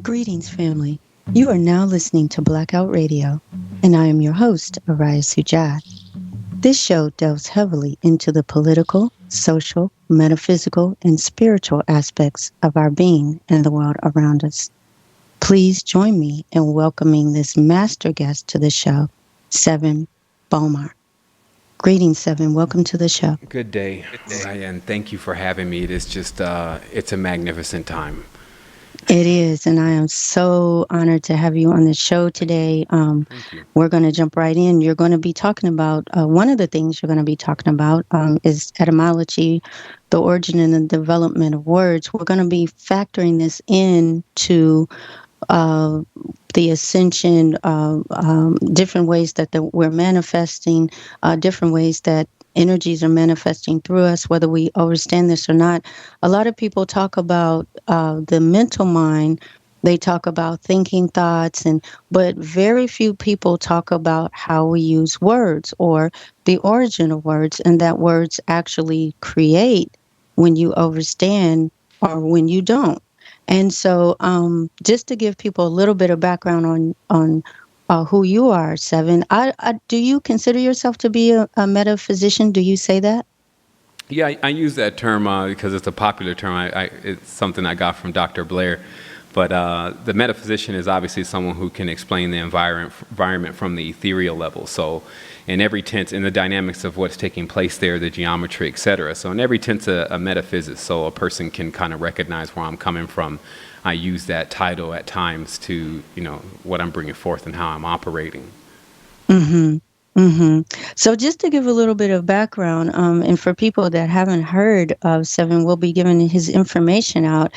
Greetings, family. You are now listening to BlkOut Radio, and I am your host, Araya Sujat. This show delves heavily into the political, social, metaphysical, and spiritual aspects of our being and the world around us. Please join me in welcoming this master guest to the show, Sevan Bomar. Greetings, Sevan. Welcome to the show. Good day, and thank you for having me. It is just, it's a magnificent time. It is, and I am so honored to have you on the show today. Thank you. We're going to jump right in. You're going to be talking about, one of the things you're going to be talking about is etymology, the origin and the development of words. We're going to be factoring this into the ascension, different ways that we're manifesting, different ways that energies are manifesting through us, whether we understand this or not. A lot of people talk about the mental mind. They talk about thinking thoughts, but very few people talk about how we use words or the origin of words, and that words actually create when you understand or when you don't. And so just to give people a little bit of background on who you are, Sevan, do you consider yourself to be a metaphysician? Do you say that? Yeah, I use that term because it's a popular term. It's something I got from Dr. Blair. But the metaphysician is obviously someone who can explain the environment from the ethereal level. So in every tense, in the dynamics of what's taking place there, the geometry, et cetera. So in every tense, a metaphysics, so a person can kind of recognize where I'm coming from. I use that title at times to, what I'm bringing forth and how I'm operating. Mm-hmm. Mm-hmm. So just to give a little bit of background, and for people that haven't heard of Sevan, we'll be giving his information out.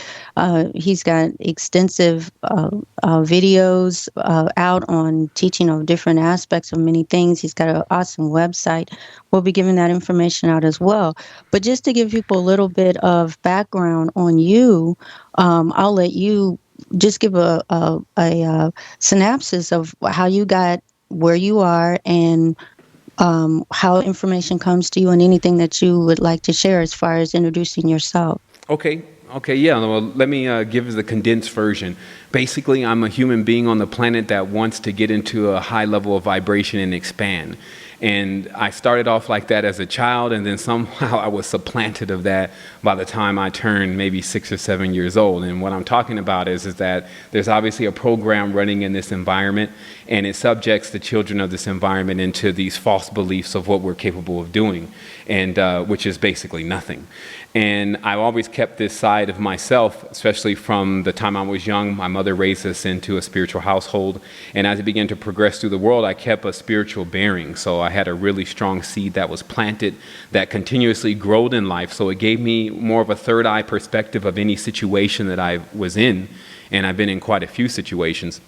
He's got extensive videos out on teaching of different aspects of many things. He's got an awesome website. We'll be giving that information out as well. But just to give people a little bit of background on you, I'll let you just give a synopsis of how you got where you are and how information comes to you and anything that you would like to share as far as introducing yourself. Okay, yeah. Well, let me give the condensed version. Basically, I'm a human being on the planet that wants to get into a high level of vibration and expand. And I started off like that as a child, and then somehow I was supplanted of that by the time I turned maybe 6 or 7 years old. And what I'm talking about is that there's obviously a program running in this environment, and it subjects the children of this environment into these false beliefs of what we're capable of doing, and which is basically nothing. And I've always kept this side of myself, especially from the time I was young. My mother raised us into a spiritual household. And as I began to progress through the world, I kept a spiritual bearing. So I had a really strong seed that was planted that continuously growed in life. So it gave me more of a third eye perspective of any situation that I was in. And I've been in quite a few situations.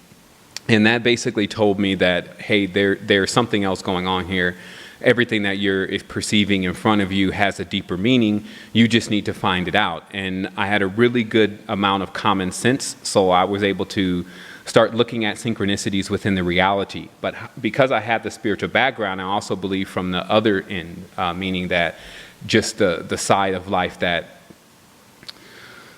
And that basically told me that, hey, there's something else going on here. Everything that you're perceiving in front of you has a deeper meaning. You just need to find it out. And I had a really good amount of common sense, so I was able to start looking at synchronicities within the reality. But because I had the spiritual background, I also believe from the other end, meaning that just the side of life that,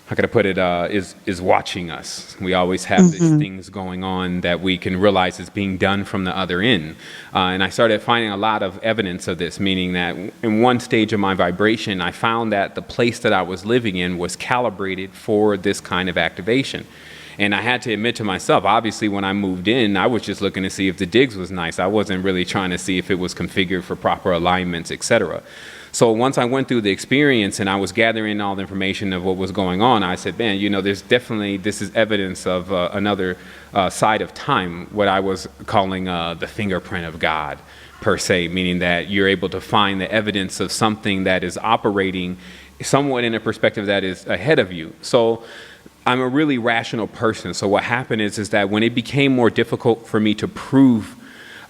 how could I put it, is watching us. We always have these things going on that we can realize is being done from the other end. And I started finding a lot of evidence of this, meaning that in one stage of my vibration, I found that the place that I was living in was calibrated for this kind of activation. And I had to admit to myself, obviously, when I moved in, I was just looking to see if the digs was nice. I wasn't really trying to see if it was configured for proper alignments, etc. So once I went through the experience and I was gathering all the information of what was going on, I said, man, there's definitely, this is evidence of another side of time, what I was calling the fingerprint of God, per se, meaning that you're able to find the evidence of something that is operating somewhat in a perspective that is ahead of you. So I'm a really rational person. So what happened is that when it became more difficult for me to prove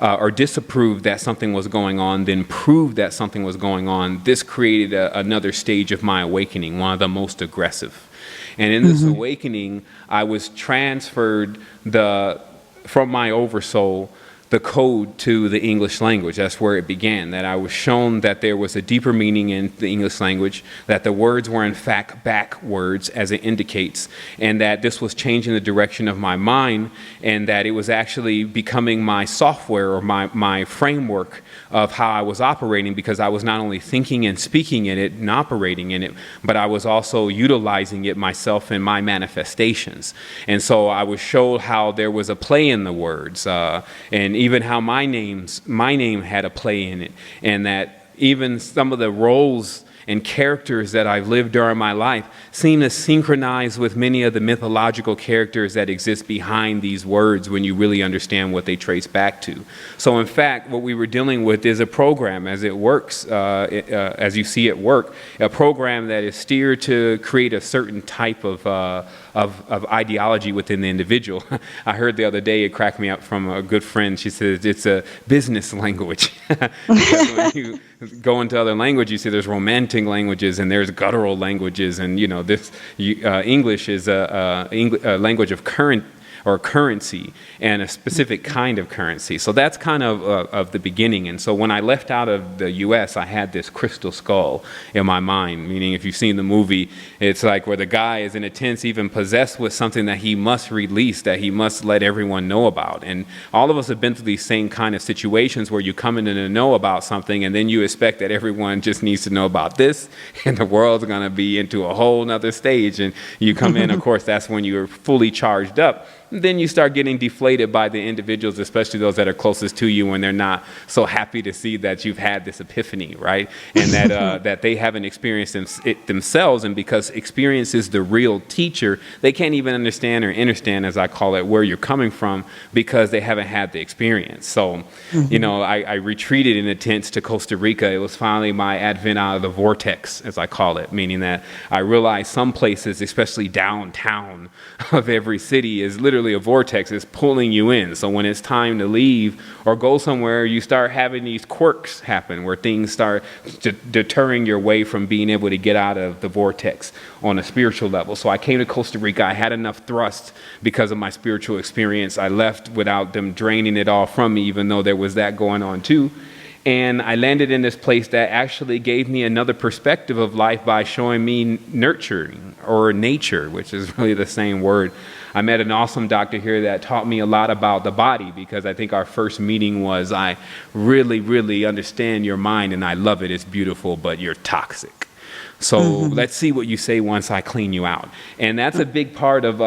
or disapprove that something was going on, then prove that something was going on, this created another stage of my awakening, one of the most aggressive. And in this awakening, I was transferred from my oversoul the code to the English language. That's where it began, that I was shown that there was a deeper meaning in the English language, that the words were in fact back words as it indicates, and that this was changing the direction of my mind, and that it was actually becoming my software or my framework of how I was operating, because I was not only thinking and speaking in it and operating in it, but I was also utilizing it myself in my manifestations. And so I was showed how there was a play in the words, and even how my name had a play in it, and that even some of the roles and characters that I've lived during my life seem to synchronize with many of the mythological characters that exist behind these words when you really understand what they trace back to. So in fact, what we were dealing with is a program as it works, as you see it work, a program that is steered to create a certain type of ideology within the individual. I heard the other day, it cracked me up from a good friend. She says it's a business language. Because when you go into other language, you see there's romantic languages and there's guttural languages, and English is a language of currency and a specific kind of currency. So that's kind of the beginning. And so when I left out of the U.S., I had this crystal skull in my mind, meaning if you've seen the movie, it's like where the guy is in a tense, even possessed with something that he must release, that he must let everyone know about. And all of us have been through these same kind of situations where you come in to know about something, and then you expect that everyone just needs to know about this, and the world's going to be into a whole nother stage. And you come in, of course, that's when you're fully charged up. Then you start getting deflated by the individuals, especially those that are closest to you, when they're not so happy to see that you've had this epiphany, right? And that that they haven't experienced it themselves. And because experience is the real teacher, they can't even understand or understand, as I call it, where you're coming from, because they haven't had the experience. So, I retreated in a tent to Costa Rica. It was finally my advent out of the vortex, as I call it, meaning that I realized some places, especially downtown of every city, is literally a vortex is pulling you in. So when it's time to leave or go somewhere, you start having these quirks happen where things start deterring your way from being able to get out of the vortex on a spiritual level. So I came to Costa Rica. I had enough thrust because of my spiritual experience. I left without them draining it all from me, even though there was that going on too. And I landed in this place that actually gave me another perspective of life by showing me nurturing or nature, which is really the same word. I met an awesome doctor here that taught me a lot about the body, because I think our first meeting was, I really, really understand your mind and I love it. It's beautiful, but you're toxic. So let's see what you say once I clean you out. And that's a big part of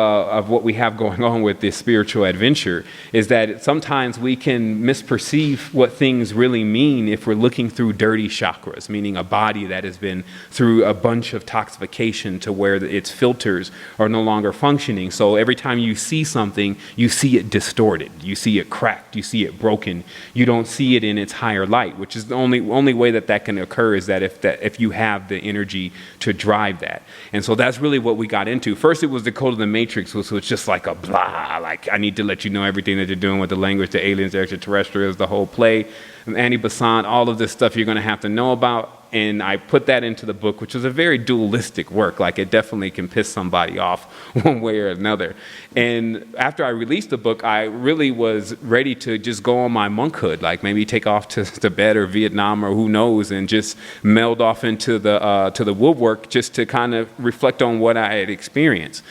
what we have going on with this spiritual adventure, is that sometimes we can misperceive what things really mean if we're looking through dirty chakras, meaning a body that has been through a bunch of toxification to where its filters are no longer functioning. So every time you see something, you see it distorted, you see it cracked, you see it broken. You don't see it in its higher light, which is the only way that can occur, is that if you have the energy to drive that. And so that's really what we got into. First, it was the code of the matrix, which was just like a blah, like I need to let you know everything that you're doing with the language, the aliens, the extraterrestrials, the whole play, Annie Besant, all of this stuff you're going to have to know about. And I put that into the book, which was a very dualistic work. Like, it definitely can piss somebody off one way or another. And after I released the book, I really was ready to just go on my monkhood, like maybe take off to Tibet or Vietnam or who knows, and just meld off into the woodwork, just to kind of reflect on what I had experienced.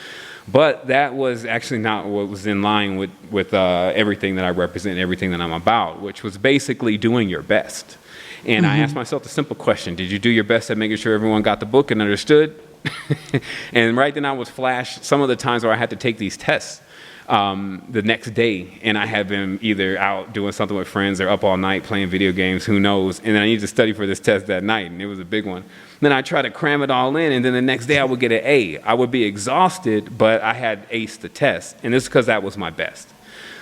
But that was actually not what was in line with everything that I represent, everything that I'm about, which was basically doing your best. And I asked myself the simple question: did you do your best at making sure everyone got the book and understood? And right then I was flashed some of the times where I had to take these tests the next day, and I had been either out doing something with friends or up all night playing video games, who knows, and then I needed to study for this test that night, and it was a big one. Then I tried to cram it all in, and then the next day I would get an A. I would be exhausted, but I had aced the test, and it's because that was my best.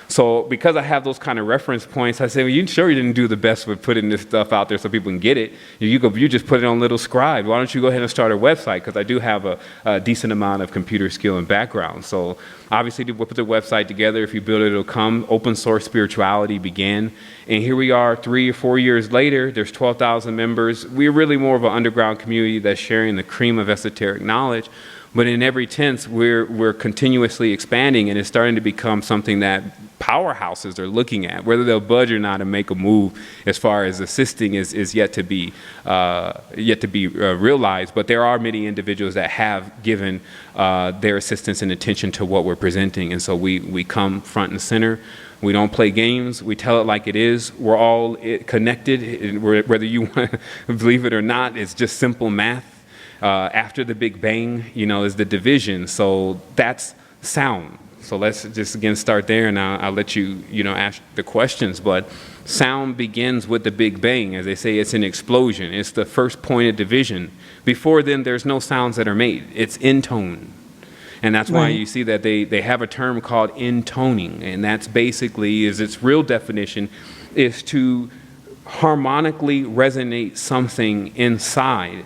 So because I have those kind of reference points, I say, well, you sure you didn't do the best with putting this stuff out there so people can get it? You just put it on Little Scribe. Why don't you go ahead and start a website? Because I do have a decent amount of computer skill and background. So obviously we'll put the website together. If you build it, it'll come. Open source spirituality began. And here we are 3 or 4 years later. There's 12,000 members. We're really more of an underground community that's sharing the cream of esoteric knowledge. But in every tense, we're continuously expanding, and it's starting to become something that powerhouses are looking at. Whether they'll budge or not and make a move as far as assisting is yet to be realized. But there are many individuals that have given their assistance and attention to what we're presenting, and so we come front and center. We don't play games. We tell it like it is. We're all connected, whether you want to believe it or not. It's just simple math. After the Big Bang, is the division. So that's sound. So let's just again start there, and I'll let you, ask the questions. But sound begins with the Big Bang. As they say, it's an explosion. It's the first point of division. Before then, there's no sounds that are made. It's intone. And that's why you see that they have a term called intoning, and that's basically, its real definition is to harmonically resonate something inside.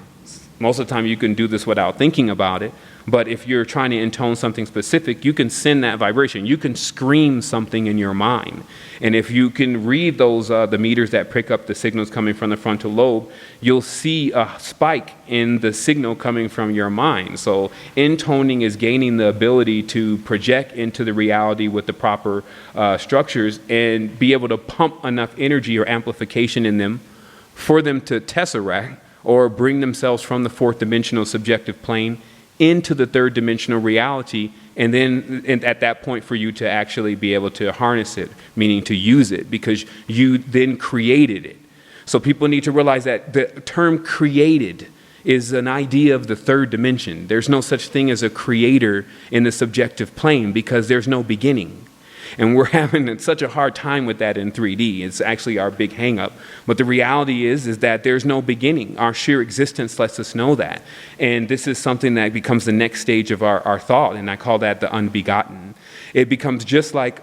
Most of the time you can do this without thinking about it, but if you're trying to intone something specific, you can send that vibration. You can scream something in your mind. And if you can read those the meters that pick up the signals coming from the frontal lobe, you'll see a spike in the signal coming from your mind. So intoning is gaining the ability to project into the reality with the proper structures and be able to pump enough energy or amplification in them for them to tesseract or bring themselves from the fourth dimensional subjective plane into the third dimensional reality, and then at that point for you to actually be able to harness it, meaning to use it, because you then created it. So people need to realize that the term created is an idea of the third dimension. There's no such thing as a creator in the subjective plane because there's no beginning. And we're having such a hard time with that in 3D. It's actually our big hang up. But the reality is that there's no beginning. Our sheer existence lets us know that. And this is something that becomes the next stage of our thought, and I call that the unbegotten. It becomes just like,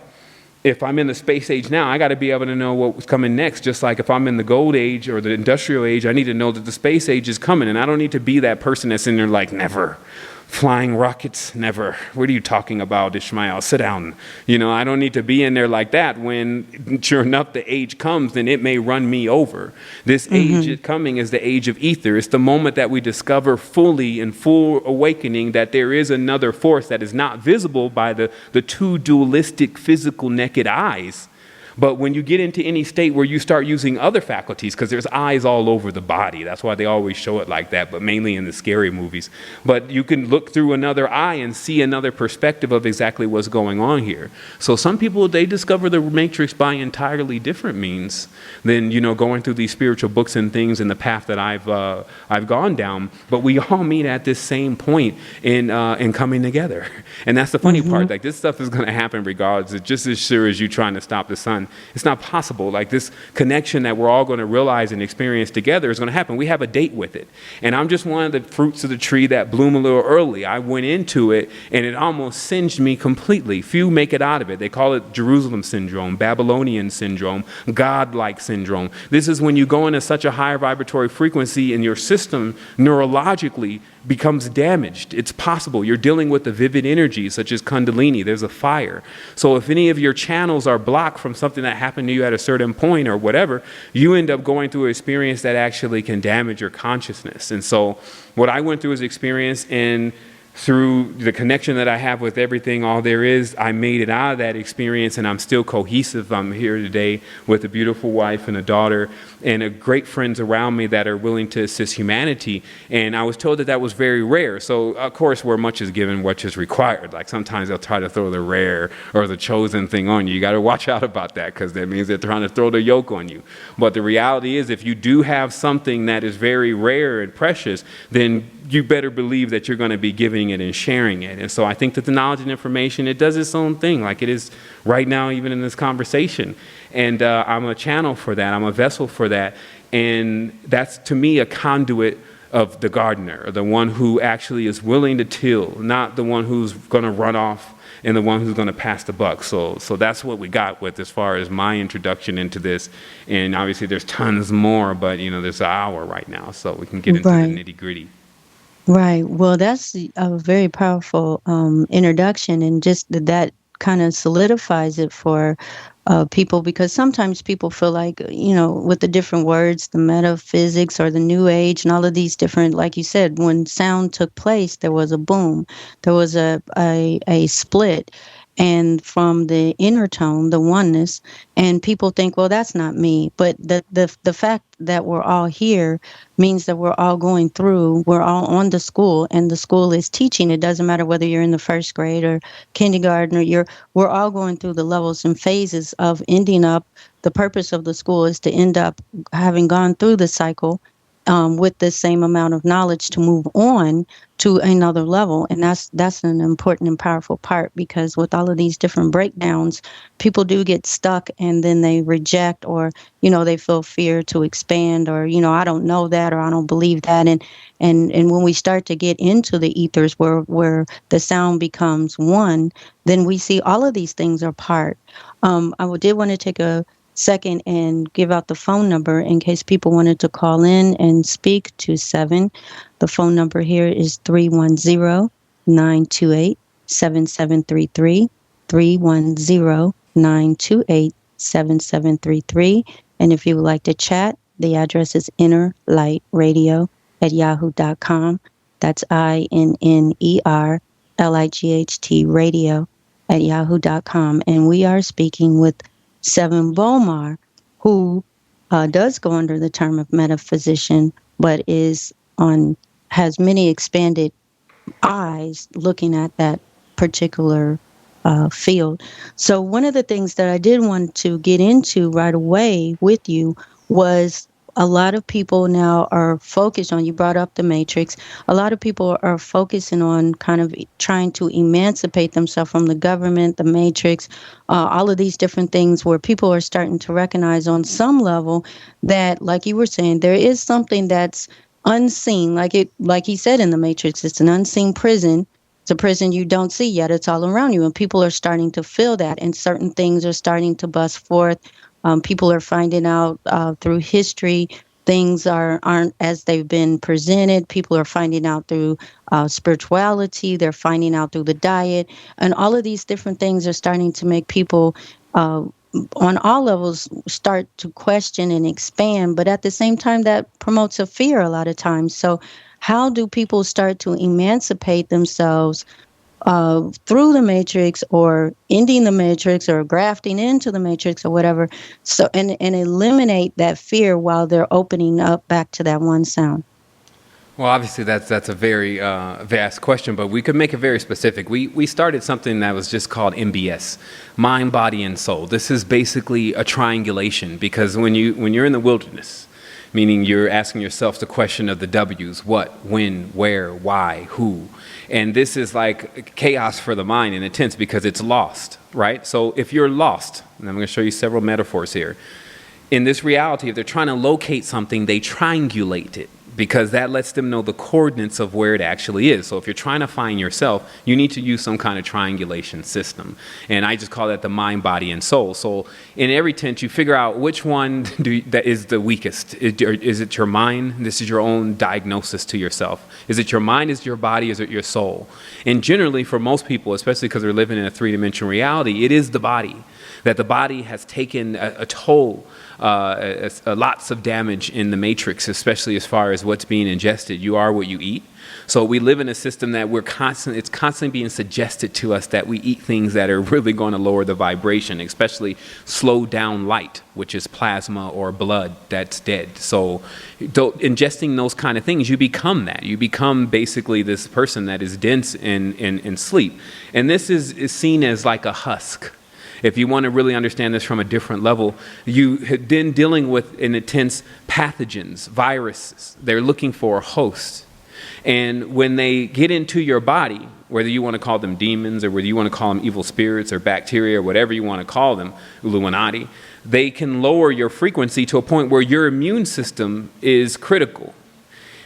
if I'm in the space age now, I got to be able to know what's coming next. Just like if I'm in the gold age or the industrial age, I need to know that the space age is coming. And I don't need to be that person that's in there like, never. Flying rockets, never. What are you talking about, Ishmael? Sit down. I don't need to be in there like that when, sure enough, the age comes, then it may run me over. This age coming is the age of ether. It's the moment that we discover fully in full awakening that there is another force that is not visible by the two dualistic physical naked eyes. But when you get into any state where you start using other faculties, because there's eyes all over the body, that's why they always show it like that, but mainly in the scary movies. But you can look through another eye and see another perspective of exactly what's going on here. So some people, they discover the matrix by entirely different means than, going through these spiritual books and things in the path that I've gone down. But we all meet at this same point in coming together. And that's the funny part. Like, this stuff is going to happen regardless. It's just as sure as you trying to stop the sun. It's not possible. Like, this connection that we're all going to realize and experience together is going to happen. We have a date with it. And I'm just one of the fruits of the tree that bloom a little early. I went into it and it almost singed me completely. Few make it out of it. They call it Jerusalem syndrome, Babylonian syndrome, God-like syndrome. This is when you go into such a higher vibratory frequency and your system neurologically becomes damaged. It's possible. You're dealing with the vivid energy, such as Kundalini. There's a fire. So if any of your channels are blocked from something that happened to you at a certain point or whatever, you end up going through an experience that actually can damage your consciousness. And so what I went through is experience, and through the connection that I have with everything, all there is, I made it out of that experience, and I'm still cohesive. I'm here today with a beautiful wife and a daughter and great friends around me that are willing to assist humanity. And I was told that was very rare. So, of course, where much is given, much is required. Like, sometimes they'll try to throw the rare or the chosen thing on you. You got to watch out about that, because that means they're trying to throw the yoke on you. But the reality is, if you do have something that is very rare and precious, then you better believe that you're going to be giving it and sharing it. And so I think that the knowledge and information, it does its own thing, like it is right now, even in this conversation. And I'm a channel for that. I'm a vessel for that. And that's, to me, a conduit of the gardener, or the one who actually is willing to till, not the one who's going to run off and the one who's going to pass the buck. So that's what we got with as far as my introduction into this. And obviously there's tons more, but there's an hour right now, so we can get into the nitty gritty. Right. Well, that's a very powerful introduction, and just that kind of solidifies it for people, because sometimes people feel like, with the different words, the metaphysics or the new age and all of these different, like you said, when sound took place, there was a boom, there was a split. and from the inner tone, the oneness, and people think, well, that's not me. But the fact that we're all here means that we're all going through, we're all on the school, and the school is teaching. It doesn't matter whether you're in the first grade or kindergarten, or we're all going through the levels and phases of ending up. The purpose of the school is to end up having gone through the cycle with the same amount of knowledge to move on to another level. And that's an important and powerful part, because with all of these different breakdowns, people do get stuck, and then they reject, or, they feel fear to expand, or, I don't know that, or I don't believe that. And when we start to get into the ethers where the sound becomes one, then we see all of these things are part. I did want to take a second and give out the phone number in case people wanted to call in and speak to Sevan. The phone number here is 310-928-7733, 310-928-7733. And if you would like to chat, the address is innerlightradio@yahoo.com. That's INNERLIGHT radio@yahoo.com. And we are speaking with Sevan Bomar, who does go under the term of metaphysician, but has many expanded eyes looking at that particular field. So one of the things that I did want to get into right away with you was, a lot of people now are focused on, you brought up the matrix, a lot of people are focusing on kind of trying to emancipate themselves from the government, the matrix, all of these different things, where people are starting to recognize on some level that, like you were saying, there is something that's unseen, like he said in the Matrix, it's an unseen prison. It's a prison you don't see yet. It's all around you. And people are starting to feel that. And certain things are starting to bust forth. People are finding out through history, things aren't as they've been presented. People are finding out through spirituality. They're finding out through the diet. And all of these different things are starting to make people on all levels start to question and expand. But at the same time, that promotes a fear a lot of times. So how do people start to emancipate themselves through the matrix, or ending the matrix, or grafting into the matrix, or whatever, so and eliminate that fear while they're opening up back to that one sound? Well, obviously that's a very vast question, but we could make it very specific. We started something that was just called MBS, mind, body, and soul. This is basically a triangulation, because when you're in the wilderness, meaning you're asking yourself the question of the W's: what, when, where, why, who. And this is like chaos for the mind in a sense, because it's lost, right? So if you're lost, and I'm going to show you several metaphors here, in this reality, if they're trying to locate something, they triangulate it, because that lets them know the coordinates of where it actually is. So if you're trying to find yourself, you need to use some kind of triangulation system. And I just call that the mind, body, and soul. So in every tent, you figure out which one that is the weakest. Is it your mind? This is your own diagnosis to yourself. Is it your mind? Is it your body? Is it your soul? And generally, for most people, especially because they're living in a three-dimensional reality, it is the body. That the body has taken a toll, lots of damage in the matrix, especially as far as what's being ingested. You are what you eat. So we live in a system that it's constantly being suggested to us that we eat things that are really going to lower the vibration, especially slow down light, which is plasma or blood that's dead. So ingesting those kind of things, you become that. You become basically this person that is dense in sleep. And this is seen as like a husk. If you want to really understand this from a different level, you have been dealing with, in intense, pathogens, viruses. They're looking for a host. And when they get into your body, whether you want to call them demons, or whether you want to call them evil spirits or bacteria, or whatever you want to call them, Illuminati, they can lower your frequency to a point where your immune system is critical.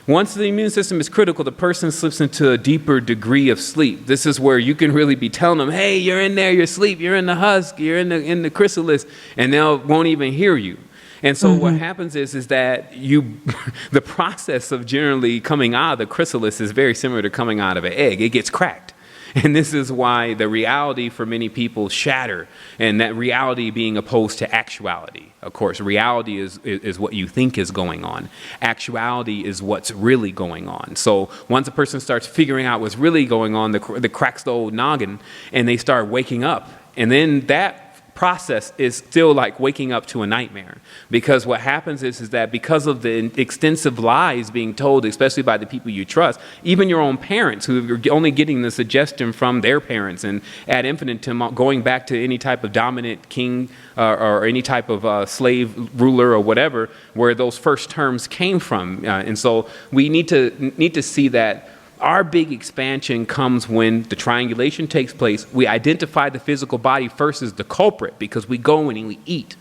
Once the immune system is critical, the person slips into a deeper degree of sleep. This is where you can really be telling them, hey, you're in there, you're asleep, you're in the husk, you're in the chrysalis, and they won't even hear you. And so what happens is that the process of generally coming out of the chrysalis is very similar to coming out of an egg. It gets cracked. And this is why the reality for many people shatter, and that reality being opposed to actuality. Of course, reality is what you think is going on. Actuality is what's really going on. So once a person starts figuring out what's really going on, the cracks the old noggin, and they start waking up. And then that process is still like waking up to a nightmare, because what happens is that because of the extensive lies being told, especially by the people you trust, even your own parents, who are only getting the suggestion from their parents, and ad infinitum going back to any type of dominant king or any type of slave ruler or whatever, where those first terms came from. And so we need to see that our big expansion comes when the triangulation takes place. We identify the physical body first as the culprit, because we go in and we eat.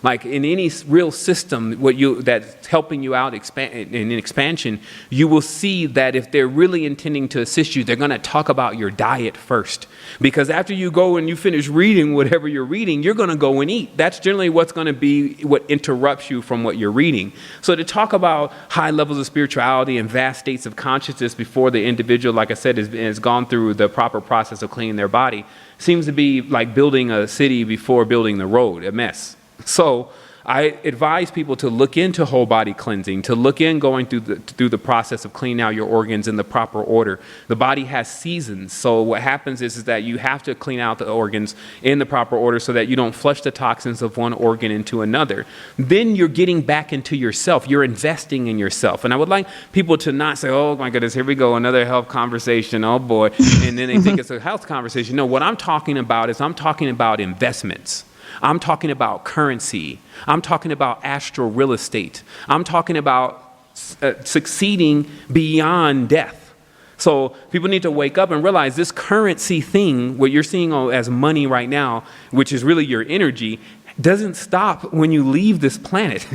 Like in any real system that's helping you out in expansion, you will see that if they're really intending to assist you, they're going to talk about your diet first. Because after you go and you finish reading whatever you're reading, you're going to go and eat. That's generally what's going to be what interrupts you from what you're reading. So to talk about high levels of spirituality and vast states of consciousness before the individual, like I said, has gone through the proper process of cleaning their body, seems to be like building a city before building the road, a mess. So I advise people to look into whole body cleansing, to look in going through the process of cleaning out your organs in the proper order. The body has seasons. So what happens is that you have to clean out the organs in the proper order so that you don't flush the toxins of one organ into another. Then you're getting back into yourself. You're investing in yourself. And I would like people to not say, oh my goodness, here we go, another health conversation, oh boy. And then they think it's a health conversation. No, what I'm talking about is I'm talking about investments. I'm talking about currency. I'm talking about astral real estate. I'm talking about succeeding beyond death. So people need to wake up and realize this currency thing, what you're seeing as money right now, which is really your energy, doesn't stop when you leave this planet.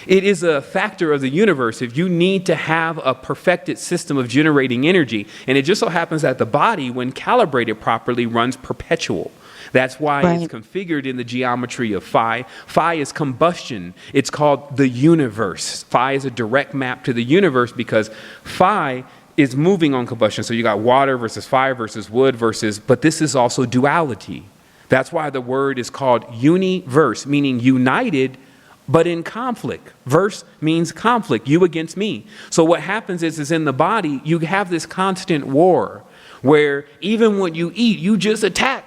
It is a factor of the universe. If you need to have a perfected system of generating energy, and it just so happens that the body, when calibrated properly, runs perpetual. That's why It's configured in the geometry of phi. Phi is combustion. It's called the universe. Phi is a direct map to the universe because phi is moving on combustion. So you got water versus fire versus wood but this is also duality. That's why the word is called universe, meaning united, but in conflict. Verse means conflict, you against me. So what happens is in the body, you have this constant war where even when you eat, you just attack.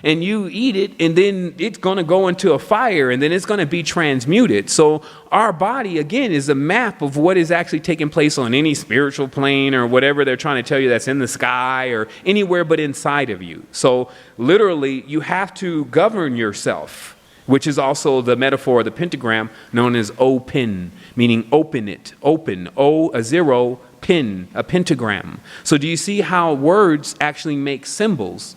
And you eat it, and then it's going to go into a fire, and then it's going to be transmuted. So our body, again, is a map of what is actually taking place on any spiritual plane or whatever they're trying to tell you that's in the sky or anywhere but inside of you. So literally, you have to govern yourself, which is also the metaphor of the pentagram known as open, meaning open it, open, O, a zero, pin, a pentagram. So do you see how words actually make symbols?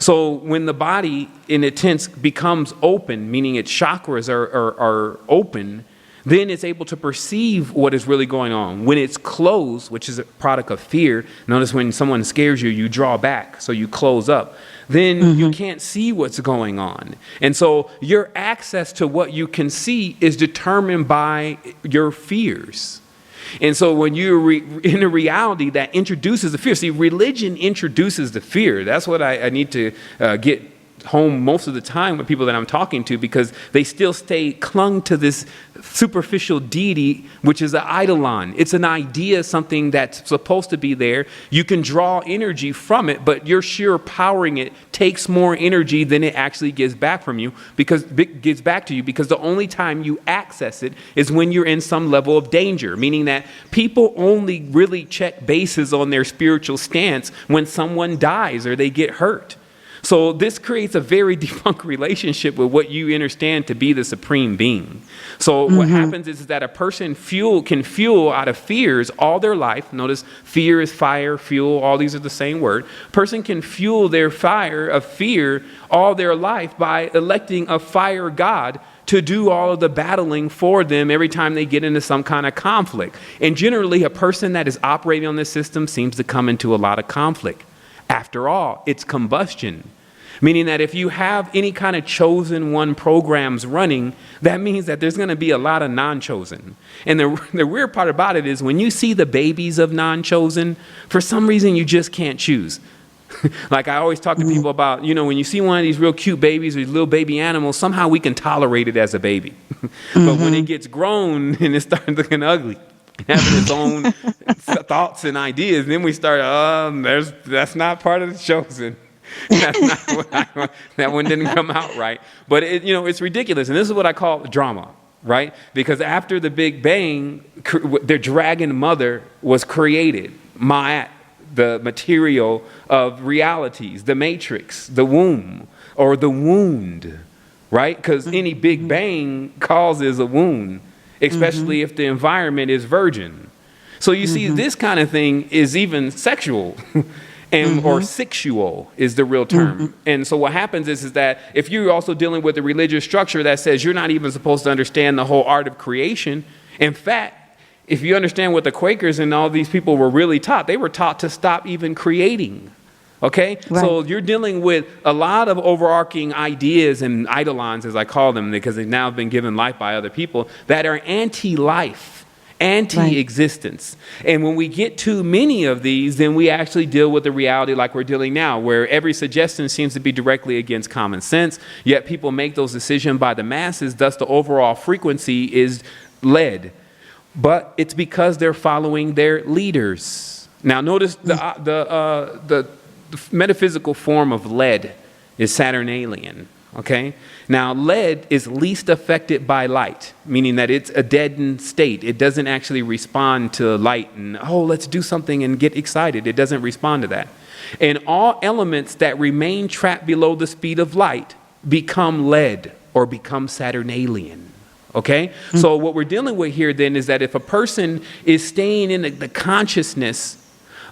So when the body, in a sense, becomes open, meaning its chakras are open, then it's able to perceive what is really going on. When it's closed, which is a product of fear, notice when someone scares you, you draw back, so you close up. Then you can't see what's going on. And so your access to what you can see is determined by your fears. And so when you're in a reality that introduces the fear, see, religion introduces the fear. That's what I need to get home most of the time with people that I'm talking to, because they still stay clung to this superficial deity, which is an eidolon. It's an idea, something that's supposed to be there. You can draw energy from it, but your sheer powering it takes more energy than it actually gives back from you, because it gives back to you, because the only time you access it is when you're in some level of danger, meaning that people only really check bases on their spiritual stance when someone dies or they get hurt. So this creates a very defunct relationship with what you understand to be the supreme being. So what happens is that a person can fuel out of fears all their life. Notice fear is fire, fuel, all these are the same word. Person can fuel their fire of fear all their life by electing a fire god to do all of the battling for them every time they get into some kind of conflict. And generally, a person that is operating on this system seems to come into a lot of conflict. After all, it's combustion. Meaning that if you have any kind of chosen one programs running, that means that there's going to be a lot of non-chosen. And the weird part about it is when you see the babies of non-chosen, for some reason you just can't choose. Like I always talk to people about, when you see one of these real cute babies or these little baby animals, somehow we can tolerate it as a baby. But when it gets grown and it starts looking ugly, having its own thoughts and ideas, then we start, that's not part of the chosen. That's not what that one didn't come out right. But it's ridiculous. And this is what I call drama, right? Because after the Big Bang, their dragon mother was created, Ma'at, the material of realities, the matrix, the womb, or the wound, right? Because any Big Bang causes a wound, especially if the environment is virgin. So you see, this kind of thing is even sexual, or sexual is the real term. And so what happens is that if you're also dealing with a religious structure that says you're not even supposed to understand the whole art of creation, in fact, if you understand what the Quakers and all these people were really taught, they were taught to stop even creating. Okay? Right. So you're dealing with a lot of overarching ideas and eidolons, as I call them, because they've now been given life by other people, that are anti-life, anti-existence. Right. And when we get too many of these, then we actually deal with the reality like we're dealing now, where every suggestion seems to be directly against common sense, yet people make those decisions by the masses, thus the overall frequency is led. But it's because they're following their leaders. Now, notice the metaphysical form of lead is Saturnalian. Okay. Now, lead is least affected by light, meaning that it's a deadened state. It doesn't actually respond to light and let's do something and get excited. It doesn't respond to that. And all elements that remain trapped below the speed of light become lead or become Saturnalian. Okay? So what we're dealing with here then is that if a person is staying in the consciousness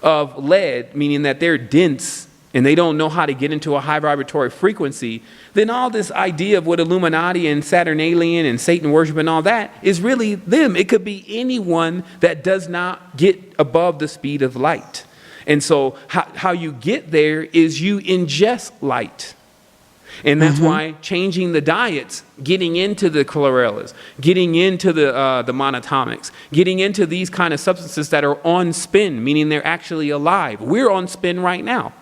of lead, meaning that they're dense and they don't know how to get into a high vibratory frequency, then all this idea of what Illuminati and Saturnalian and Satan worship and all that is really them. It could be anyone that does not get above the speed of light. And so how you get there is you ingest light. And that's why changing the diets, getting into the chlorellas, getting into the monatomics, getting into these kind of substances that are on spin, meaning they're actually alive. We're on spin right now.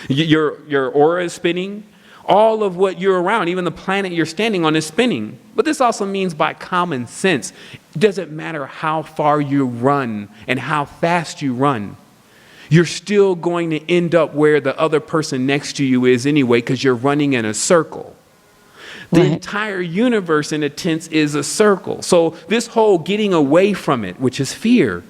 Your aura is spinning. All of what you're around, even the planet you're standing on, is spinning. But this also means by common sense. It doesn't matter how far you run and how fast you run. You're still going to end up where the other person next to you is anyway, because you're running in a circle. The entire universe, in a sense, is a circle. So this whole getting away from it, which is fear,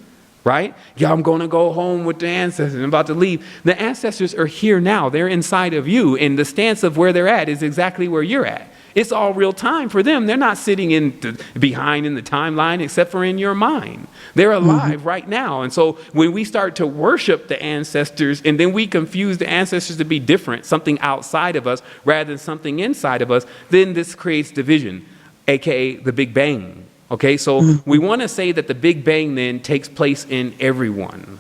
right? Yeah, I'm going to go home with the ancestors. I'm about to leave. The ancestors are here now. They're inside of you. And the stance of where they're at is exactly where you're at. It's all real time for them. They're not sitting behind in the timeline, except for in your mind. They're alive right now. And so when we start to worship the ancestors, and then we confuse the ancestors to be different, something outside of us rather than something inside of us, then this creates division, aka the Big Bang. Okay, so we want to say that the Big Bang then takes place in everyone.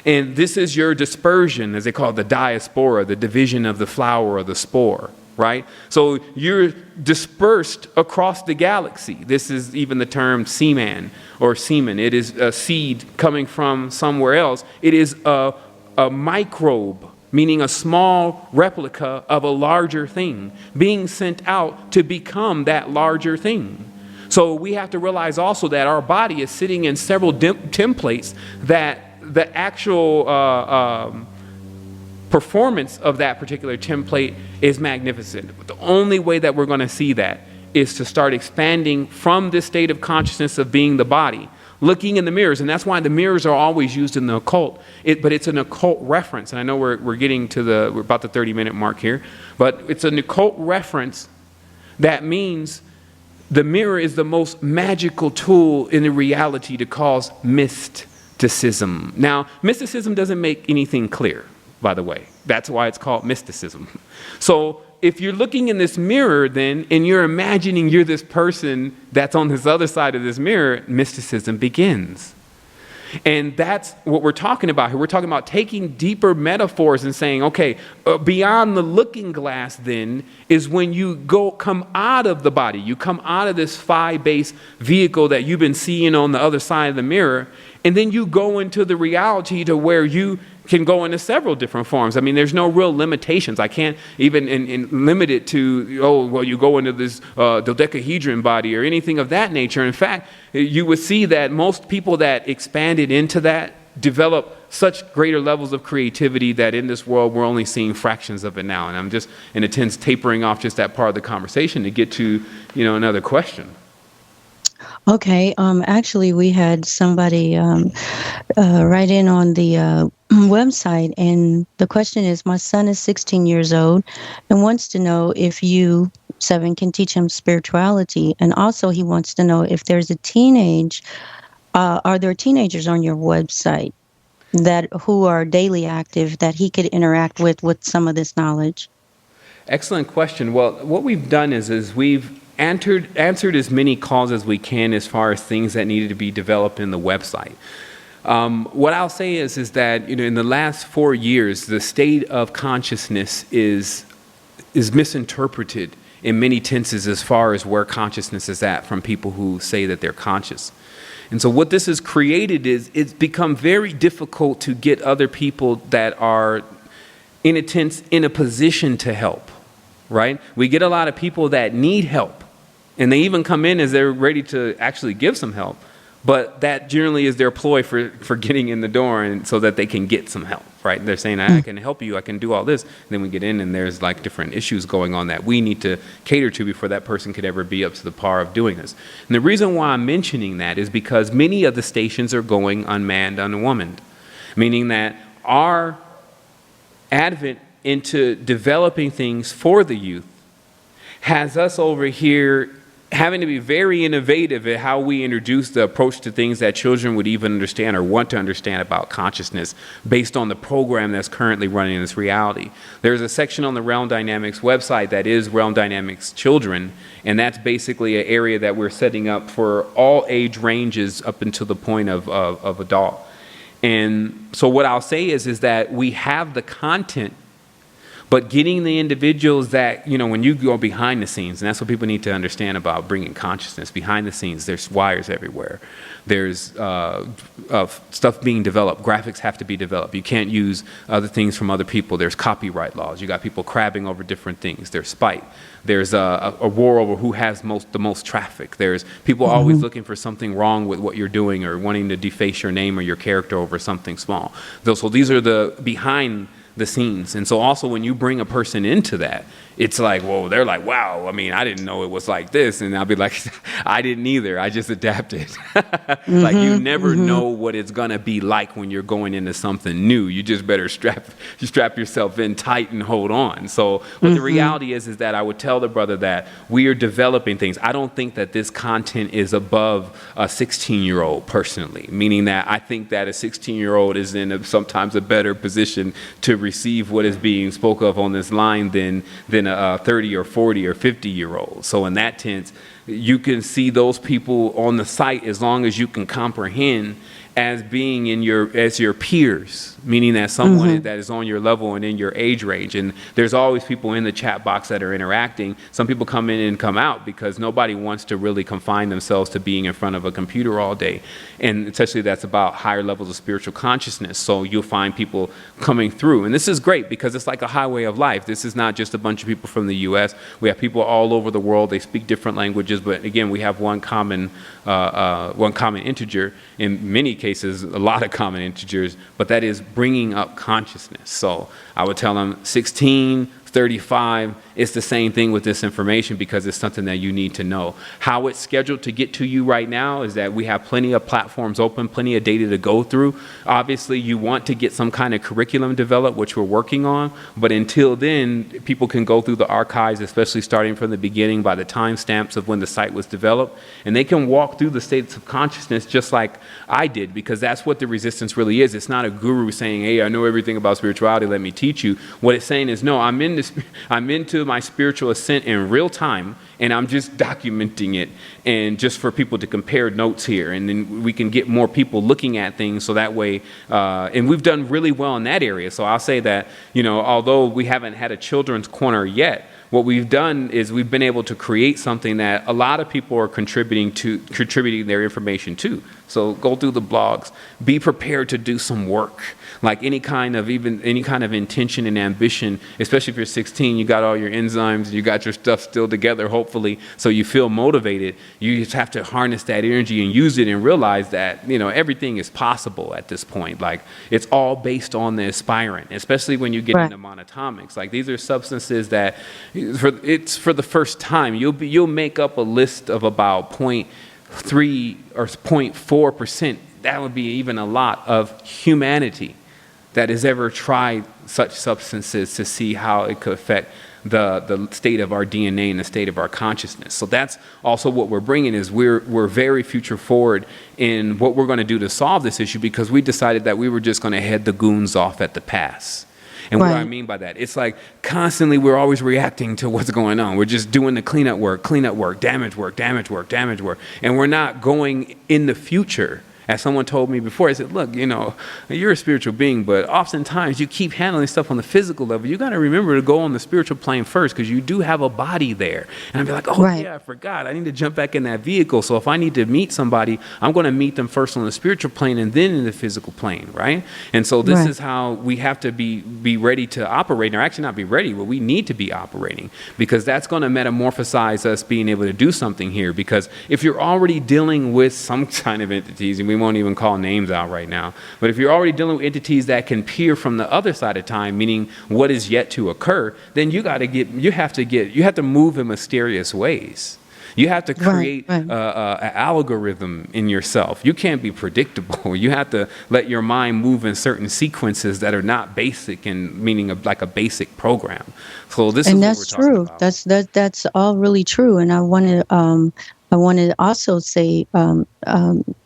And this is your dispersion, as they call it, the diaspora, the division of the flower or the spore. Right? So you're dispersed across the galaxy. This is even the term seaman or semen. It is a seed coming from somewhere else. It is a microbe, meaning a small replica of a larger thing being sent out to become that larger thing. So we have to realize also that our body is sitting in several templates that the actual performance of that particular template is magnificent. But the only way that we're going to see that is to start expanding from this state of consciousness of being the body, looking in the mirrors. And that's why the mirrors are always used in the occult. But it's an occult reference. And I know we're getting to we're about the 30-minute mark here, but it's an occult reference that means the mirror is the most magical tool in the reality to cause mysticism. Now, mysticism doesn't make anything clear, by the way. That's why it's called mysticism. So if you're looking in this mirror then, and you're imagining you're this person that's on this other side of this mirror, mysticism begins. And that's what we're talking about here. We're talking about taking deeper metaphors and saying, okay, beyond the looking glass then is when you come out of the body. You come out of this phi-based vehicle that you've been seeing on the other side of the mirror, and then you go into the reality to where you can go into several different forms. I mean, there's no real limitations. I can't even limit it to, oh, well, you go into this dodecahedron body or anything of that nature. In fact, you would see that most people that expanded into that develop such greater levels of creativity that in this world we're only seeing fractions of it now. And I'm just, in a sense, tapering off just that part of the conversation to get to, another question. Okay. Actually, we had somebody write in on the website, and the question is, my son is 16 years old and wants to know if you, Sevan, can teach him spirituality. And also he wants to know if there's are there teenagers on your website who are daily active that he could interact with some of this knowledge? Excellent question. Well, what we've done is we've answered as many calls as we can as far as things that needed to be developed in the website. What I'll say is that in the last 4 years, the state of consciousness is misinterpreted in many tenses as far as where consciousness is at from people who say that they're conscious. And so what this has created is it's become very difficult to get other people that are in a position to help, right? We get a lot of people that need help, and they even come in as they're ready to actually give some help. But that generally is their ploy for getting in the door, and so that they can get some help, right? They're saying, I can help you, I can do all this. And then we get in and there's like different issues going on that we need to cater to before that person could ever be up to the par of doing this. And the reason why I'm mentioning that is because many of the stations are going unmanned, unwomaned, meaning that our advent into developing things for the youth has us over here having to be very innovative at how we introduce the approach to things that children would even understand or want to understand about consciousness based on the program that's currently running in this reality. There's a section on the Realm Dynamics website that is Realm Dynamics Children, and that's basically an area that we're setting up for all age ranges up until the point of adult. And so what I'll say is that we have the content, but getting the individuals that, when you go behind the scenes, and that's what people need to understand about bringing consciousness, behind the scenes, there's wires everywhere. There's stuff being developed. Graphics have to be developed. You can't use other things from other people. There's copyright laws. You got people crabbing over different things. There's spite. There's a war over who has the most traffic. There's people always looking for something wrong with what you're doing or wanting to deface your name or your character over something small. So these are the behind the scenes. And so also when you bring a person into that, it's like, whoa, they're like, wow, I mean, I didn't know it was like this. And I'll be like, I didn't either. I just adapted. Like you never know what it's going to be like when you're going into something new. You just better strap yourself in tight and hold on. So what the reality is that I would tell the brother that we are developing things. I don't think that this content is above a 16-year-old personally, meaning that I think that a 16-year-old is in sometimes a better position to receive what is being spoke of on this line than a 30 or 40 or 50-year-old. So in that sense, you can see those people on the site as long as you can comprehend as being as your peers, meaning that someone that is on your level and in your age range. And there's always people in the chat box that are interacting. Some people come in and come out because nobody wants to really confine themselves to being in front of a computer all day. And especially that's about higher levels of spiritual consciousness. So you'll find people coming through. And this is great because it's like a highway of life. This is not just a bunch of people from the U.S. We have people all over the world. They speak different languages, but again, we have one common integer. In many cases, a lot of common integers, but that is bringing up consciousness. So I would tell them 16, 35, it's the same thing with this information because it's something that you need to know. How it's scheduled to get to you right now is that we have plenty of platforms open, plenty of data to go through. Obviously, you want to get some kind of curriculum developed, which we're working on, but until then, people can go through the archives, especially starting from the beginning by the timestamps of when the site was developed, and they can walk through the states of consciousness just like I did, because that's what the resistance really is. It's not a guru saying, hey, I know everything about spirituality, let me teach you. What it's saying is, no, I'm into my spiritual ascent in real time, and I'm just documenting it, and just for people to compare notes here, and then we can get more people looking at things, so that way, and we've done really well in that area. So I'll say that, although we haven't had a children's corner yet, what we've done is we've been able to create something that a lot of people are contributing their information to. So go through the blogs, be prepared to do some work, like any kind of intention and ambition, especially if you're 16, you got all your enzymes, you got your stuff still together, hopefully, so you feel motivated. You just have to harness that energy and use it and realize that, everything is possible at this point. Like, it's all based on the aspirant, especially when you get into monatomics. Like, these are substances that for the first time, you'll make up a list of about 0.3 or 0.4%. That would be even a lot of humanity that has ever tried such substances to see how it could affect the state of our DNA and the state of our consciousness. So that's also what we're bringing, is we're very future forward in what we're going to do to solve this issue, because we decided that we were just going to head the goons off at the pass. And what I mean by that, it's like constantly we're always reacting to what's going on. We're just doing the cleanup work, damage work. And we're not going in the future. As someone told me before, I said, look, you're a spiritual being, but oftentimes you keep handling stuff on the physical level. You got to remember to go on the spiritual plane first, because you do have a body there. And I'd be like, yeah, I forgot. I need to jump back in that vehicle. So if I need to meet somebody, I'm going to meet them first on the spiritual plane and then in the physical plane, right? And so this is how we have to be ready to operate, or actually not be ready, but we need to be operating, because that's going to metamorphosize us being able to do something here. Because if you're already dealing with some kind of entities, and we won't even call names out right now, but if you're already dealing with entities that can peer from the other side of time, meaning what is yet to occur, then you have to move in mysterious ways. You have to create an algorithm in yourself. You can't be predictable. You have to let your mind move in certain sequences that are not basic, and meaning like a basic program. So this is what we're talking about. That's all really true. And I wanted to also say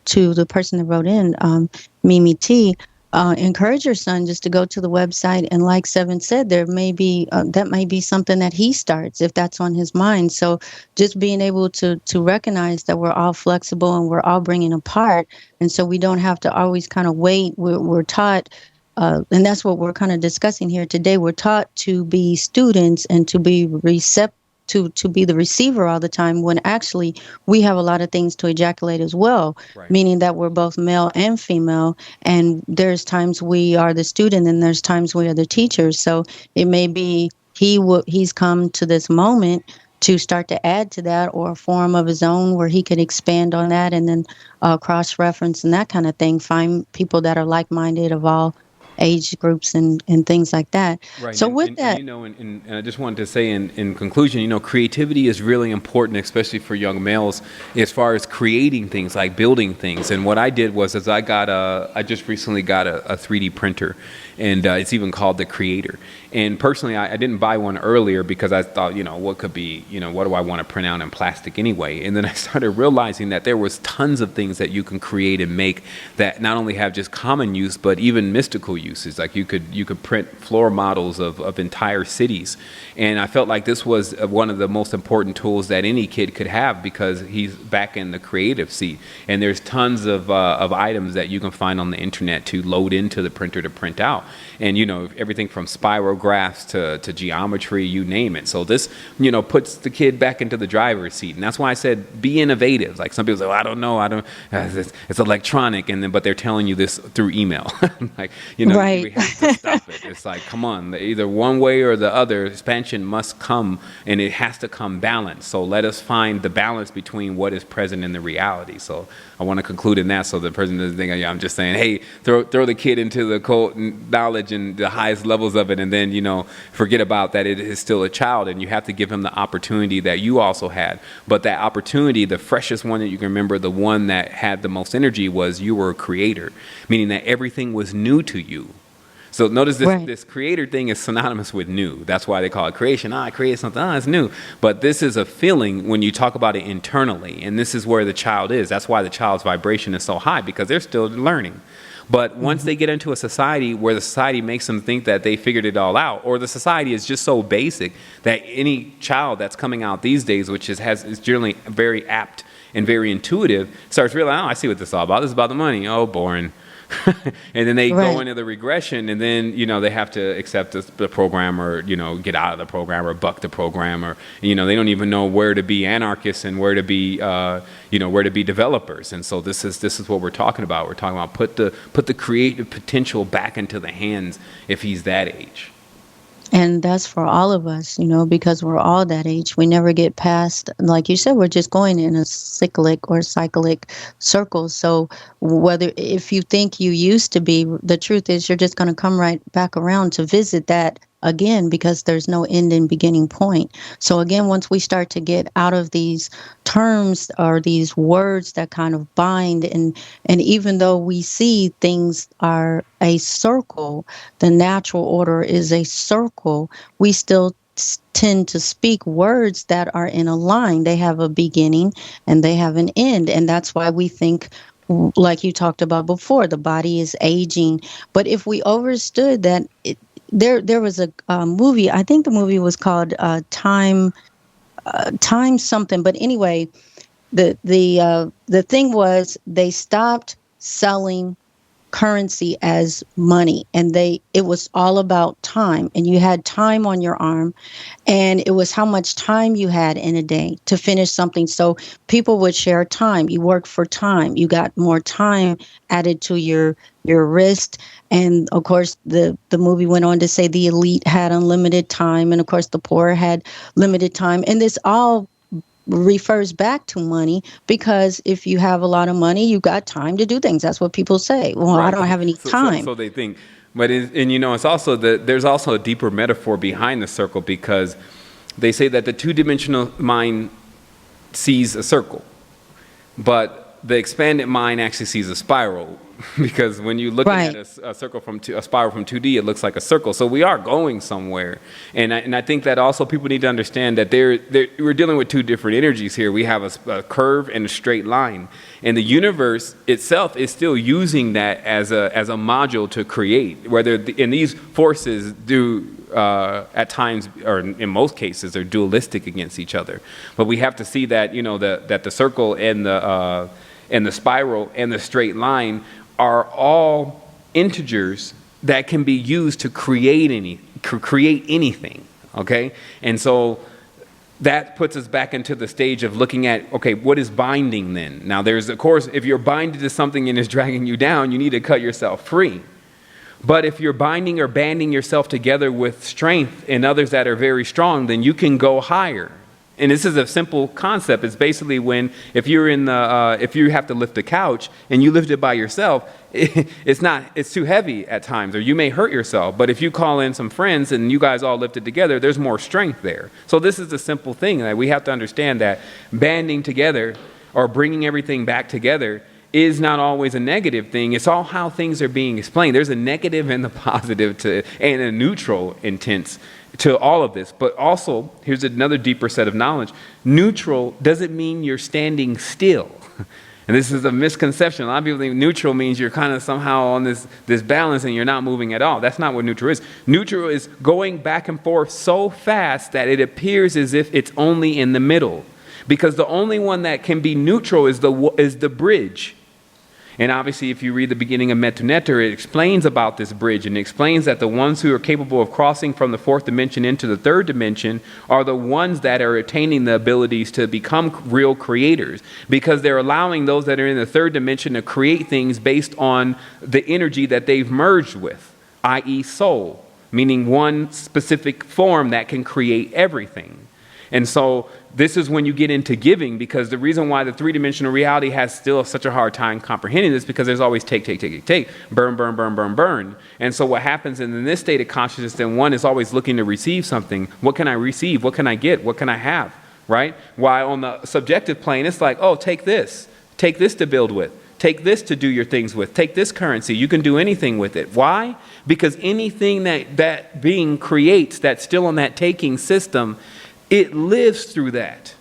to the person that wrote in, Mimi T, encourage your son just to go to the website, and like Sevan said, there may be that might be something that he starts if that's on his mind. So just being able to recognize that we're all flexible and we're all bringing a part, and so we don't have to always kind of wait. We're taught. And that's what we're kind of discussing here today. We're taught to be students and to be receptive, to be the receiver all the time, when actually we have a lot of things to ejaculate as well, meaning that we're both male and female. And there's times we are the student and there's times we are the teacher. So it may be he's come to this moment to start to add to that, or a form of his own where he could expand on that, and then cross-reference and that kind of thing, find people that are like-minded of all age groups and things like that. Right. So that, and I just wanted to say in conclusion, creativity is really important, especially for young males, as far as creating things, like building things. And what I did was, I just recently got a 3D printer, and it's even called the Creator. And personally, I didn't buy one earlier because I thought, what could be, what do I want to print out in plastic anyway? And then I started realizing that there was tons of things that you can create and make that not only have just common use, but even mystical uses. Like you could print floor models of entire cities. And I felt like this was one of the most important tools that any kid could have, because he's back in the creative seat. And there's tons of items that you can find on the internet to load into the printer to print out. And, everything from spiralgraphs to geometry, you name it. So this, puts the kid back into the driver's seat. And that's why I said, be innovative. Like some people say, well, I don't know. It's electronic. But they're telling you this through email. Like, we have to stop it. It's like, come on, either one way or the other, expansion must come, and it has to come balanced. So let us find the balance between what is present in the reality. So I want to conclude in that, so the person doesn't think I'm just saying, hey, throw the kid into the cold knowledge and the highest levels of it, and then forget about that it is still a child, and you have to give him the opportunity that you also had. But that opportunity, the freshest one that you can remember, the one that had the most energy, was you were a creator, meaning that everything was new to you. So notice this creator thing is synonymous with new. That's why they call it creation. I created something. It's new. But this is a feeling when you talk about it internally. And this is where the child is. That's why the child's vibration is so high, because they're still learning. But once they get into a society where the society makes them think that they figured it all out, or the society is just so basic that any child that's coming out these days, which is generally very apt and very intuitive, starts realizing, I see what this is all about. This is about the money. Oh, boring. And then they go Right. into the regression, and then, they have to accept the program, or, get out of the program, or buck the program, or, they don't even know where to be anarchists and where to be, where to be developers. And so this is what we're talking about. We're talking about put the creative potential back into the hands if he's that age. And that's for all of us, because we're all that age. We never get past, like you said, we're just going in a cyclic circle. So whether, if you think you used to be, the truth is you're just going to come right back around to visit that again, because there's no end and beginning point. So again, once we start to get out of these terms or these words that kind of bind, and even though we see things are a circle, the natural order is a circle, we still tend to speak words that are in a line. They have a beginning and they have an end. And that's why we think, like you talked about before, the body is aging. But if we understood that there was a movie, I think the movie was called Time something. But anyway, the thing was they stopped selling currency as money, and it was all about time, and you had time on your arm, and it was how much time you had in a day to finish something. So people would share time. You worked for time, you got more time added to your wrist. And of course the movie went on to say the elite had unlimited time, and of course the poor had limited time. And this all refers back to money, because if you have a lot of money, you got time to do things. That's what people say. Well, I Right. don't have any time. So they think, but it's also there's also a deeper metaphor behind the circle, because they say that the two-dimensional mind sees a circle, but the expanded mind actually sees a spiral. Because when you look Right. at a circle a spiral from 2D, it looks like a circle. So we are going somewhere, and I think that also people need to understand that we're dealing with two different energies here. We have a curve and a straight line, and the universe itself is still using that as a module to create. And these forces do at times, or in most cases, are dualistic against each other. But we have to see that that the circle and the spiral and the straight line are all integers that can be used to create anything, okay? And so that puts us back into the stage of looking at, okay, what is binding then? Now there's, of course, if you're binded to something and it's dragging you down, you need to cut yourself free. But if you're binding or banding yourself together with strength and others that are very strong, then you can go higher. And this is a simple concept. It's basically if you have to lift a couch and you lift it by yourself, it's too heavy at times, or you may hurt yourself. But if you call in some friends and you guys all lift it together, there's more strength there. So this is a simple thing that we have to understand, that banding together or bringing everything back together is not always a negative thing. It's all how things are being explained. There's a negative and a positive and a neutral intent to all of this. But also, here's another deeper set of knowledge. Neutral doesn't mean you're standing still. And this is a misconception. A lot of people think neutral means you're kind of somehow on this balance and you're not moving at all. That's not what neutral is. Neutral is going back and forth so fast that it appears as if it's only in the middle. Because the only one that can be neutral is the bridge. And obviously, if you read the beginning of Metuneter, it explains about this bridge, and it explains that the ones who are capable of crossing from the fourth dimension into the third dimension are the ones that are attaining the abilities to become real creators, because they're allowing those that are in the third dimension to create things based on the energy that they've merged with, i.e. soul, meaning one specific form that can create everything. And so this is when you get into giving, because the reason why the three-dimensional reality has still such a hard time comprehending this, because there's always take, burn, burn, burn, burn, burn. And so what happens in this state of consciousness, then one is always looking to receive something. What can I receive? What can I get? What can I have? Right? While on the subjective plane, it's like, oh, take this to build with. Take this to do your things with. Take this currency. You can do anything with it. Why? Because anything that being creates that's still on that taking system, it lives through that.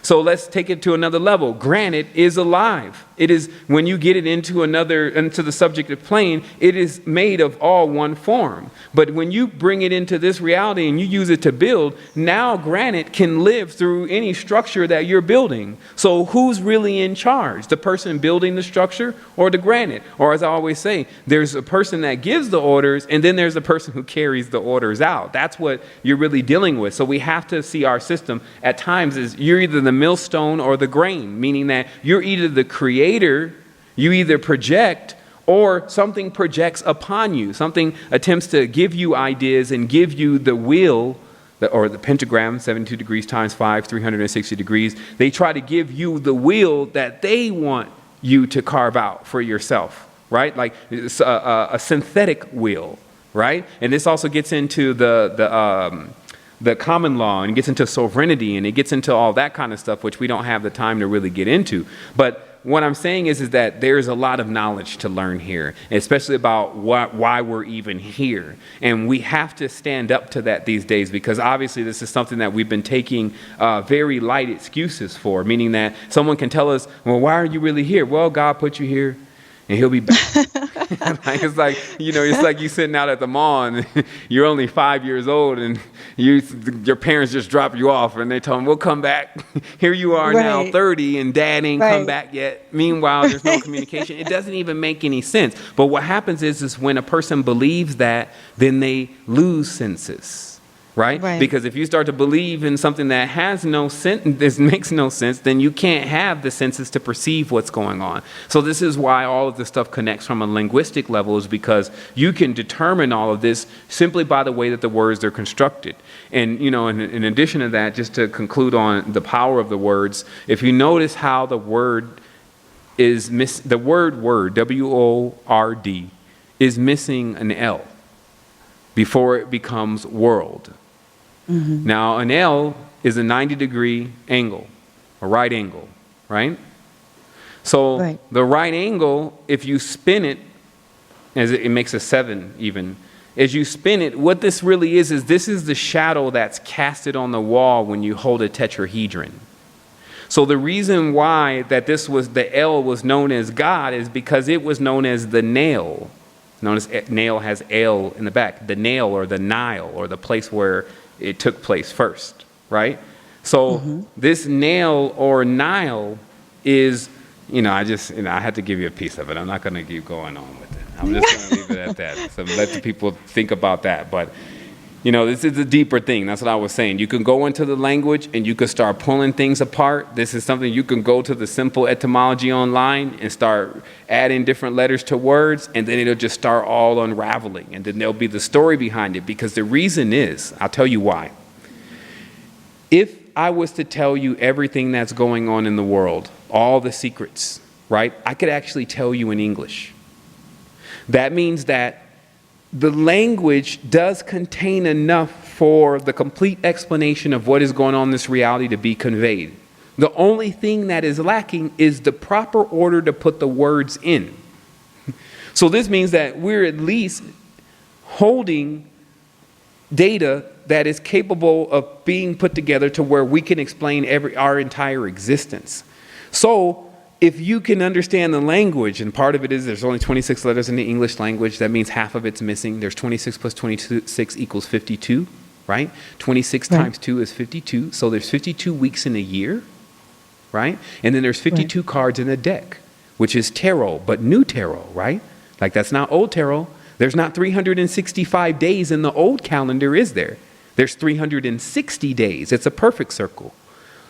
So let's take it to another level. Granite is alive. It is, when you get it into the subjective plane, it is made of all one form. But when you bring it into this reality and you use it to build, now granite can live through any structure that you're building. So who's really in charge? The person building the structure or the granite? Or as I always say, there's a person that gives the orders and then there's the person who carries the orders out. That's what you're really dealing with. So we have to see our system at times as you're either the millstone or the grain, meaning that you're either the creator, you either project, or something projects upon you. Something attempts to give you ideas and give you the will, or the pentagram, 72 degrees times 5, 360 degrees. They try to give you the will that they want you to carve out for yourself, right? Like it's a synthetic will, right? And this also gets into the common law, and it gets into sovereignty, and it gets into all that kind of stuff, which we don't have the time to really get into. But what I'm saying is that there's a lot of knowledge to learn here, especially about why we're even here. And we have to stand up to that these days, because obviously this is something that we've been taking very light excuses for, meaning that someone can tell us, well, why are you really here? Well, God put you here, and he'll be back. It's like, it's like you sitting out at the mall and you're only 5 years old and your parents just drop you off and they tell them, we'll come back. Here you are now 30 and dad ain't come back yet. Meanwhile, there's no communication. It doesn't even make any sense. But what happens is when a person believes that, then they lose senses. Right? Because if you start to believe in something that has no sense, this makes no sense, then you can't have the senses to perceive what's going on. So this is why all of this stuff connects from a linguistic level, is because you can determine all of this simply by the way that the words are constructed. And, in addition to that, just to conclude on the power of the words, if you notice how the word is the word, W-O-R-D, is missing an L before it becomes world. Mm-hmm. Now, an L is a 90-degree angle, a right angle, right? So the right angle, if you spin it, as it makes a 7 even, as you spin it, what this really is this is the shadow that's casted on the wall when you hold a tetrahedron. So the reason why that the L was known as God is because it was known as the nail. Known as nail has L in the back. The nail, or the Nile, or the place where it took place first, right? So this nail or Nile is, I had to give you a piece of it. I'm not going to keep going on with it. I'm just going to leave it at that. So let the people think about that. But this is a deeper thing. That's what I was saying. You can go into the language and you can start pulling things apart. This is something you can go to the simple etymology online and start adding different letters to words, and then it'll just start all unraveling. And then there'll be the story behind it, because the reason is, I'll tell you why. If I was to tell you everything that's going on in the world, all the secrets, right, I could actually tell you in English. That means that the language does contain enough for the complete explanation of what is going on in this reality to be conveyed. The only thing that is lacking is the proper order to put the words in. So this means that we're at least holding data that is capable of being put together to where we can explain our entire existence. So if you can understand the language, and part of it is there's only 26 letters in the English language, that means half of it's missing. There's 26 plus 26 equals 52, right? 26 times 2 is 52. So there's 52 weeks in a year, right? And then there's 52 cards in a deck, which is tarot, but new tarot, right? Like that's not old tarot. There's not 365 days in the old calendar, is there? There's 360 days. It's a perfect circle.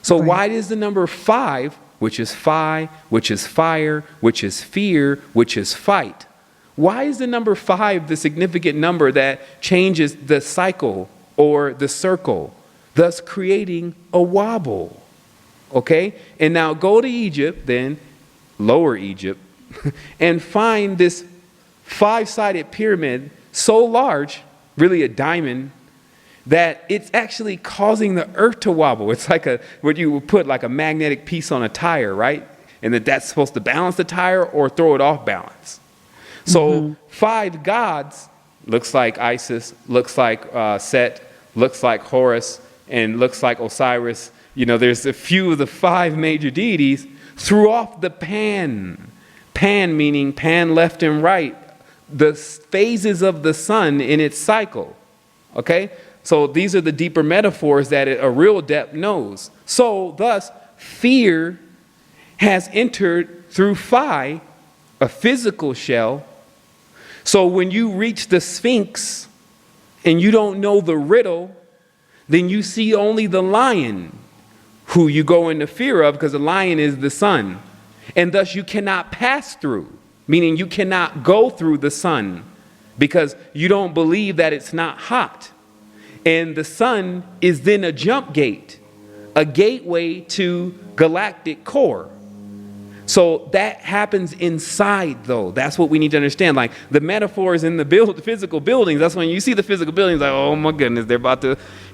So why is the number 5, which is phi, which is fire, which is fear, which is fight? Why is the number 5 the significant number that changes the cycle or the circle, thus creating a wobble? Okay? And now go to Egypt, then, Lower Egypt, and find this 5-sided pyramid so large, really a diamond, that it's actually causing the earth to wobble. It's like what you would put like a magnetic piece on a tire, right? And that's supposed to balance the tire or throw it off balance. So 5 gods, looks like Isis, looks like Set, looks like Horus, and looks like Osiris, there's a few of the 5 major deities, threw off the pan. Pan meaning pan left and right, the phases of the sun in its cycle. Okay? So these are the deeper metaphors that a real adept knows. So thus, fear has entered through phi, a physical shell. So when you reach the Sphinx and you don't know the riddle, then you see only the lion who you go into fear of, because the lion is the sun. And thus you cannot pass through, meaning you cannot go through the sun because you don't believe that it's not hot. And the sun is then a jump gate, a gateway to galactic core. So that happens inside, though. That's what we need to understand. Like the metaphors in the physical buildings, that's when you see the physical buildings, like, oh my goodness,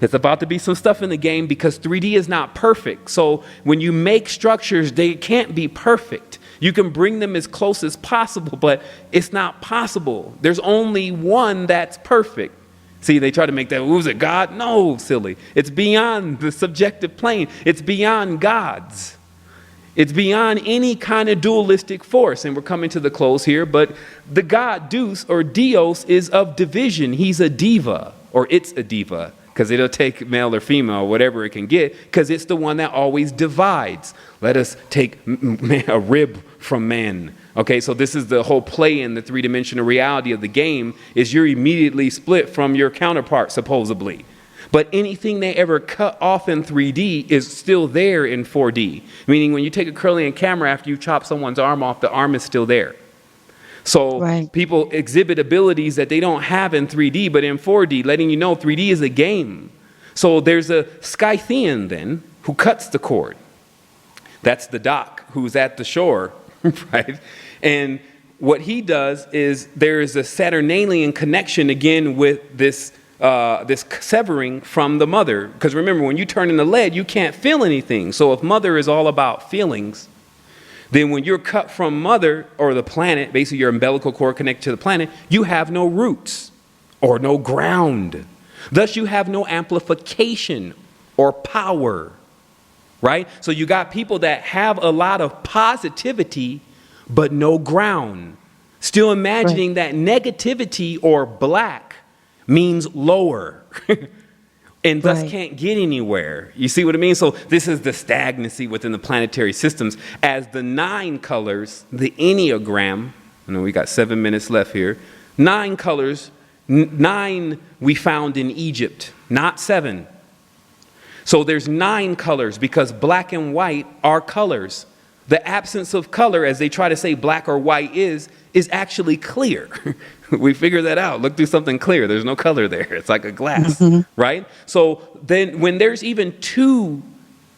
it's about to be some stuff in the game, because 3D is not perfect. So when you make structures, they can't be perfect. You can bring them as close as possible, but it's not possible. There's only one that's perfect. See, they try to make that, who's it, God? No, silly. It's beyond the subjective plane. It's beyond God's. It's beyond any kind of dualistic force. And we're coming to the close here, but the god Deus or Dios is of division. He's a diva, or it's a diva, because it'll take male or female, whatever it can get, because it's the one that always divides. Let us take a rib from man. Okay, so this is the whole play in the 3-dimensional reality of the game, is you're immediately split from your counterpart, supposedly. But anything they ever cut off in 3D is still there in 4D. Meaning when you take a Kirlian camera after you chop someone's arm off, the arm is still there. So people exhibit abilities that they don't have in 3D, but in 4D, letting you know 3D is a game. So there's a Scythian then who cuts the cord. That's the doc who's at the shore, right? And what he does is there is a Saturnalian connection again with this severing from the mother. Because remember, when you turn into lead, you can't feel anything. So if mother is all about feelings, then when you're cut from mother or the planet, basically your umbilical cord connected to the planet, you have no roots or no ground. Thus you have no amplification or power, right? So you got people that have a lot of positivity, but no ground. Still imagining that negativity or black means lower and thus can't get anywhere. You see what I mean? So this is the stagnancy within the planetary systems. As the 9 colors, the Enneagram, I know we got 7 minutes left here, 9 colors, 9 we found in Egypt, not 7. So there's 9 colors because black and white are colors. The absence of color, as they try to say black or white is actually clear. We figure that out. Look through something clear. There's no color there. It's like a glass, right? So then when there's even 2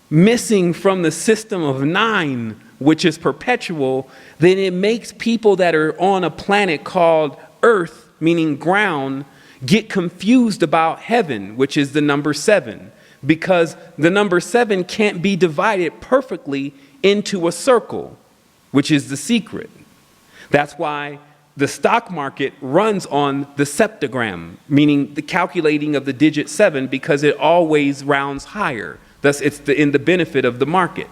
missing from the system of 9, which is perpetual, then it makes people that are on a planet called Earth, meaning ground, get confused about heaven, which is the number 7, because the number 7 can't be divided perfectly into a circle, which is the secret. That's why the stock market runs on the septagram, meaning the calculating of the digit 7, because it always rounds higher. Thus, it's in the benefit of the market.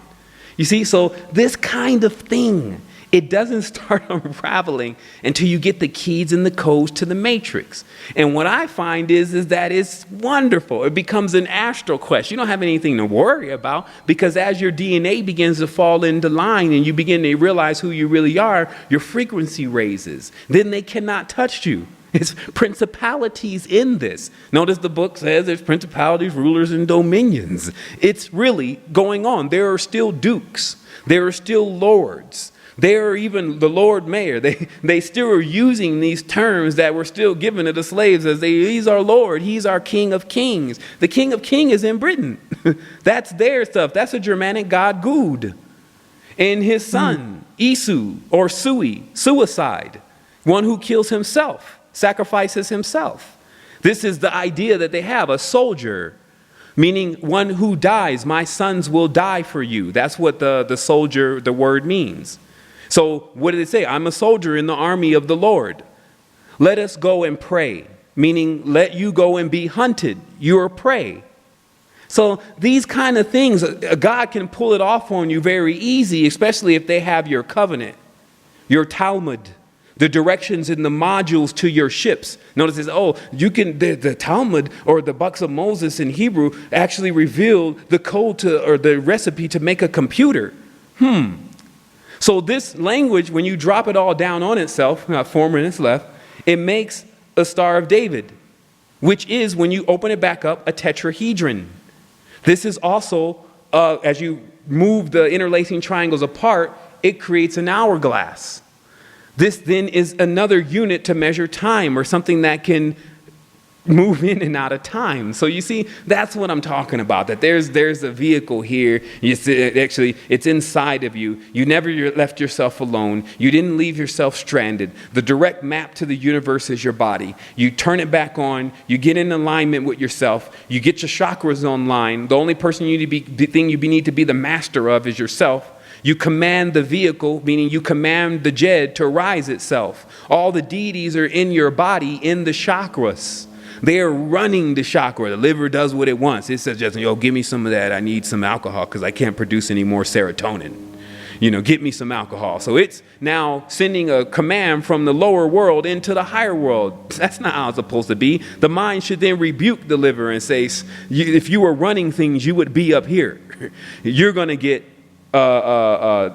You see, so this kind of thing, it doesn't start unraveling until you get the keys and the codes to the matrix. And what I find is that it's wonderful. It becomes an astral quest. You don't have anything to worry about, because as your DNA begins to fall into line and you begin to realize who you really are, your frequency raises. Then they cannot touch you. It's principalities in this. Notice the book says there's principalities, rulers, and dominions. It's really going on. There are still dukes. There are still lords. There are even the Lord Mayor. They still are using these terms that were still given to the slaves as he's our Lord, he's our King of Kings. The King of Kings is in Britain. That's their stuff. That's a Germanic god Gud. And his son, Isu, or Sui, suicide, one who kills himself, sacrifices himself. This is the idea that they have, a soldier, meaning one who dies. My sons will die for you. That's what the soldier, the word means. So what did it say? I'm a soldier in the army of the Lord. Let us go and pray, meaning let you go and be hunted. You are prey. So these kind of things, God can pull it off on you very easy, especially if they have your covenant, your Talmud, the directions in the modules to your ships. Notice this, the Talmud or the books of Moses in Hebrew actually revealed the code or the recipe to make a computer. So this language, when you drop it all down on itself, we got 4 minutes left, it makes a Star of David, which is, when you open it back up, a tetrahedron. This is also, as you move the interlacing triangles apart, it creates an hourglass. This then is another unit to measure time, or something that can move in and out of time. So you see, that's what I'm talking about, that there's a vehicle here. It's inside of you. You never left yourself alone. You didn't leave yourself stranded. The direct map to the universe is your body. You turn it back on. You get in alignment with yourself. You get your chakras online. The only person you need to be the master of is yourself. You command the vehicle, meaning you command the Jed to rise itself. All the deities are in your body, in the chakras. They are running the chakra. The liver does what it wants. It says, give me some of that. I need some alcohol because I can't produce any more serotonin. Get me some alcohol. So it's now sending a command from the lower world into the higher world. That's not how it's supposed to be. The mind should then rebuke the liver and say, if you were running things, you would be up here. You're going to get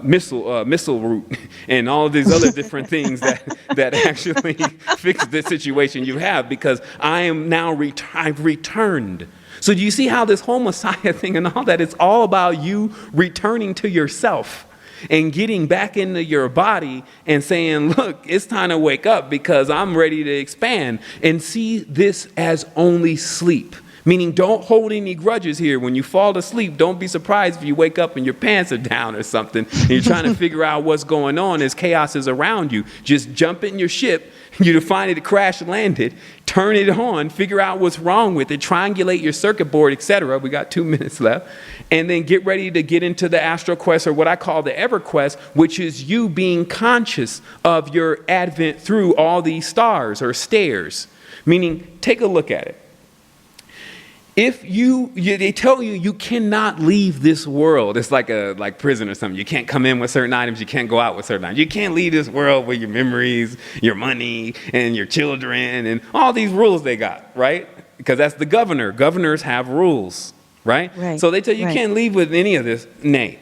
missile root and all of these other different things that actually fix the situation you have, because I am now I've returned. So do you see how this whole Messiah thing and all that, it's all about you returning to yourself and getting back into your body and saying, look, it's time to wake up because I'm ready to expand, and see this as only sleep. Meaning, don't hold any grudges here. When you fall asleep, don't be surprised if you wake up and your pants are down or something, and you're trying to figure out what's going on as chaos is around you. Just jump in your ship. You find it crash landed, turn it on, figure out what's wrong with it, triangulate your circuit board, etc. We got 2 minutes left. And then get ready to get into the Astral Quest, or what I call the EverQuest, which is you being conscious of your advent through all these stars or stairs. Meaning, take a look at it. If they tell you cannot leave this world, it's like prison or something. You can't come in with certain items, you can't go out with certain items. You can't leave this world with your memories, your money, and your children, and all these rules they got, right? Because that's the governor. Governors have rules, right? So they tell you can't leave with any of this. Nay.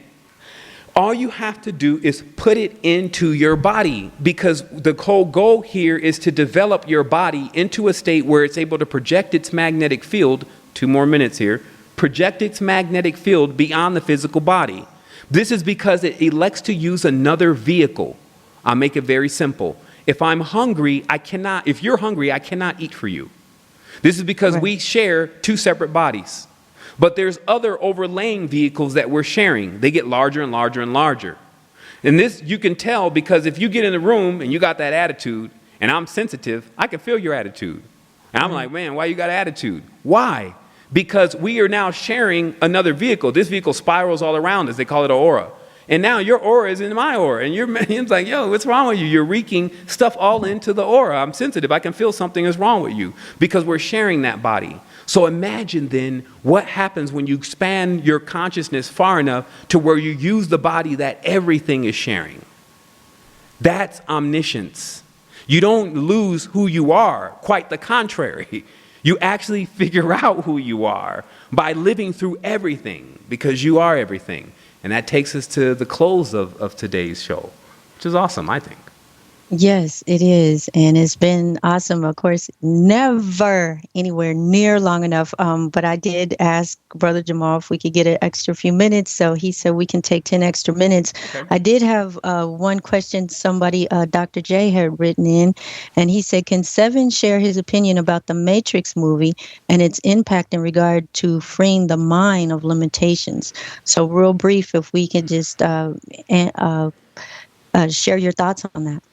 All you have to do is put it into your body, because the whole goal here is to develop your body into a state where it's able to project its magnetic field. 2 more minutes here. Project its magnetic field beyond the physical body. This is because it elects to use another vehicle. I'll make it very simple. If I'm hungry, if you're hungry, I cannot eat for you. This is because we share 2 separate bodies. But there's other overlaying vehicles that we're sharing. They get larger and larger and larger. And this you can tell, because if you get in the room and you got that attitude, and I'm sensitive, I can feel your attitude. And I'm like, man, why you got attitude? Why? Because we are now sharing another vehicle. This vehicle spirals all around us. They call it an aura. And now your aura is in my aura. And it's like, yo, what's wrong with you? You're reeking stuff all into the aura. I'm sensitive. I can feel something is wrong with you, because we're sharing that body. So imagine then what happens when you expand your consciousness far enough to where you use the body that everything is sharing. That's omniscience. You don't lose who you are. Quite the contrary. You actually figure out who you are by living through everything, because you are everything. And that takes us to the close of today's show, which is awesome, I think. Yes, it is. And it's been awesome. Of course, never anywhere near long enough. But I did ask Brother Jamal if we could get an extra few minutes. So he said we can take 10 extra minutes. Okay. I did have one question somebody, Dr. J, had written in. And he said, can Sevan share his opinion about the Matrix movie and its impact in regard to freeing the mind of limitations? So real brief, if we could just share your thoughts on that.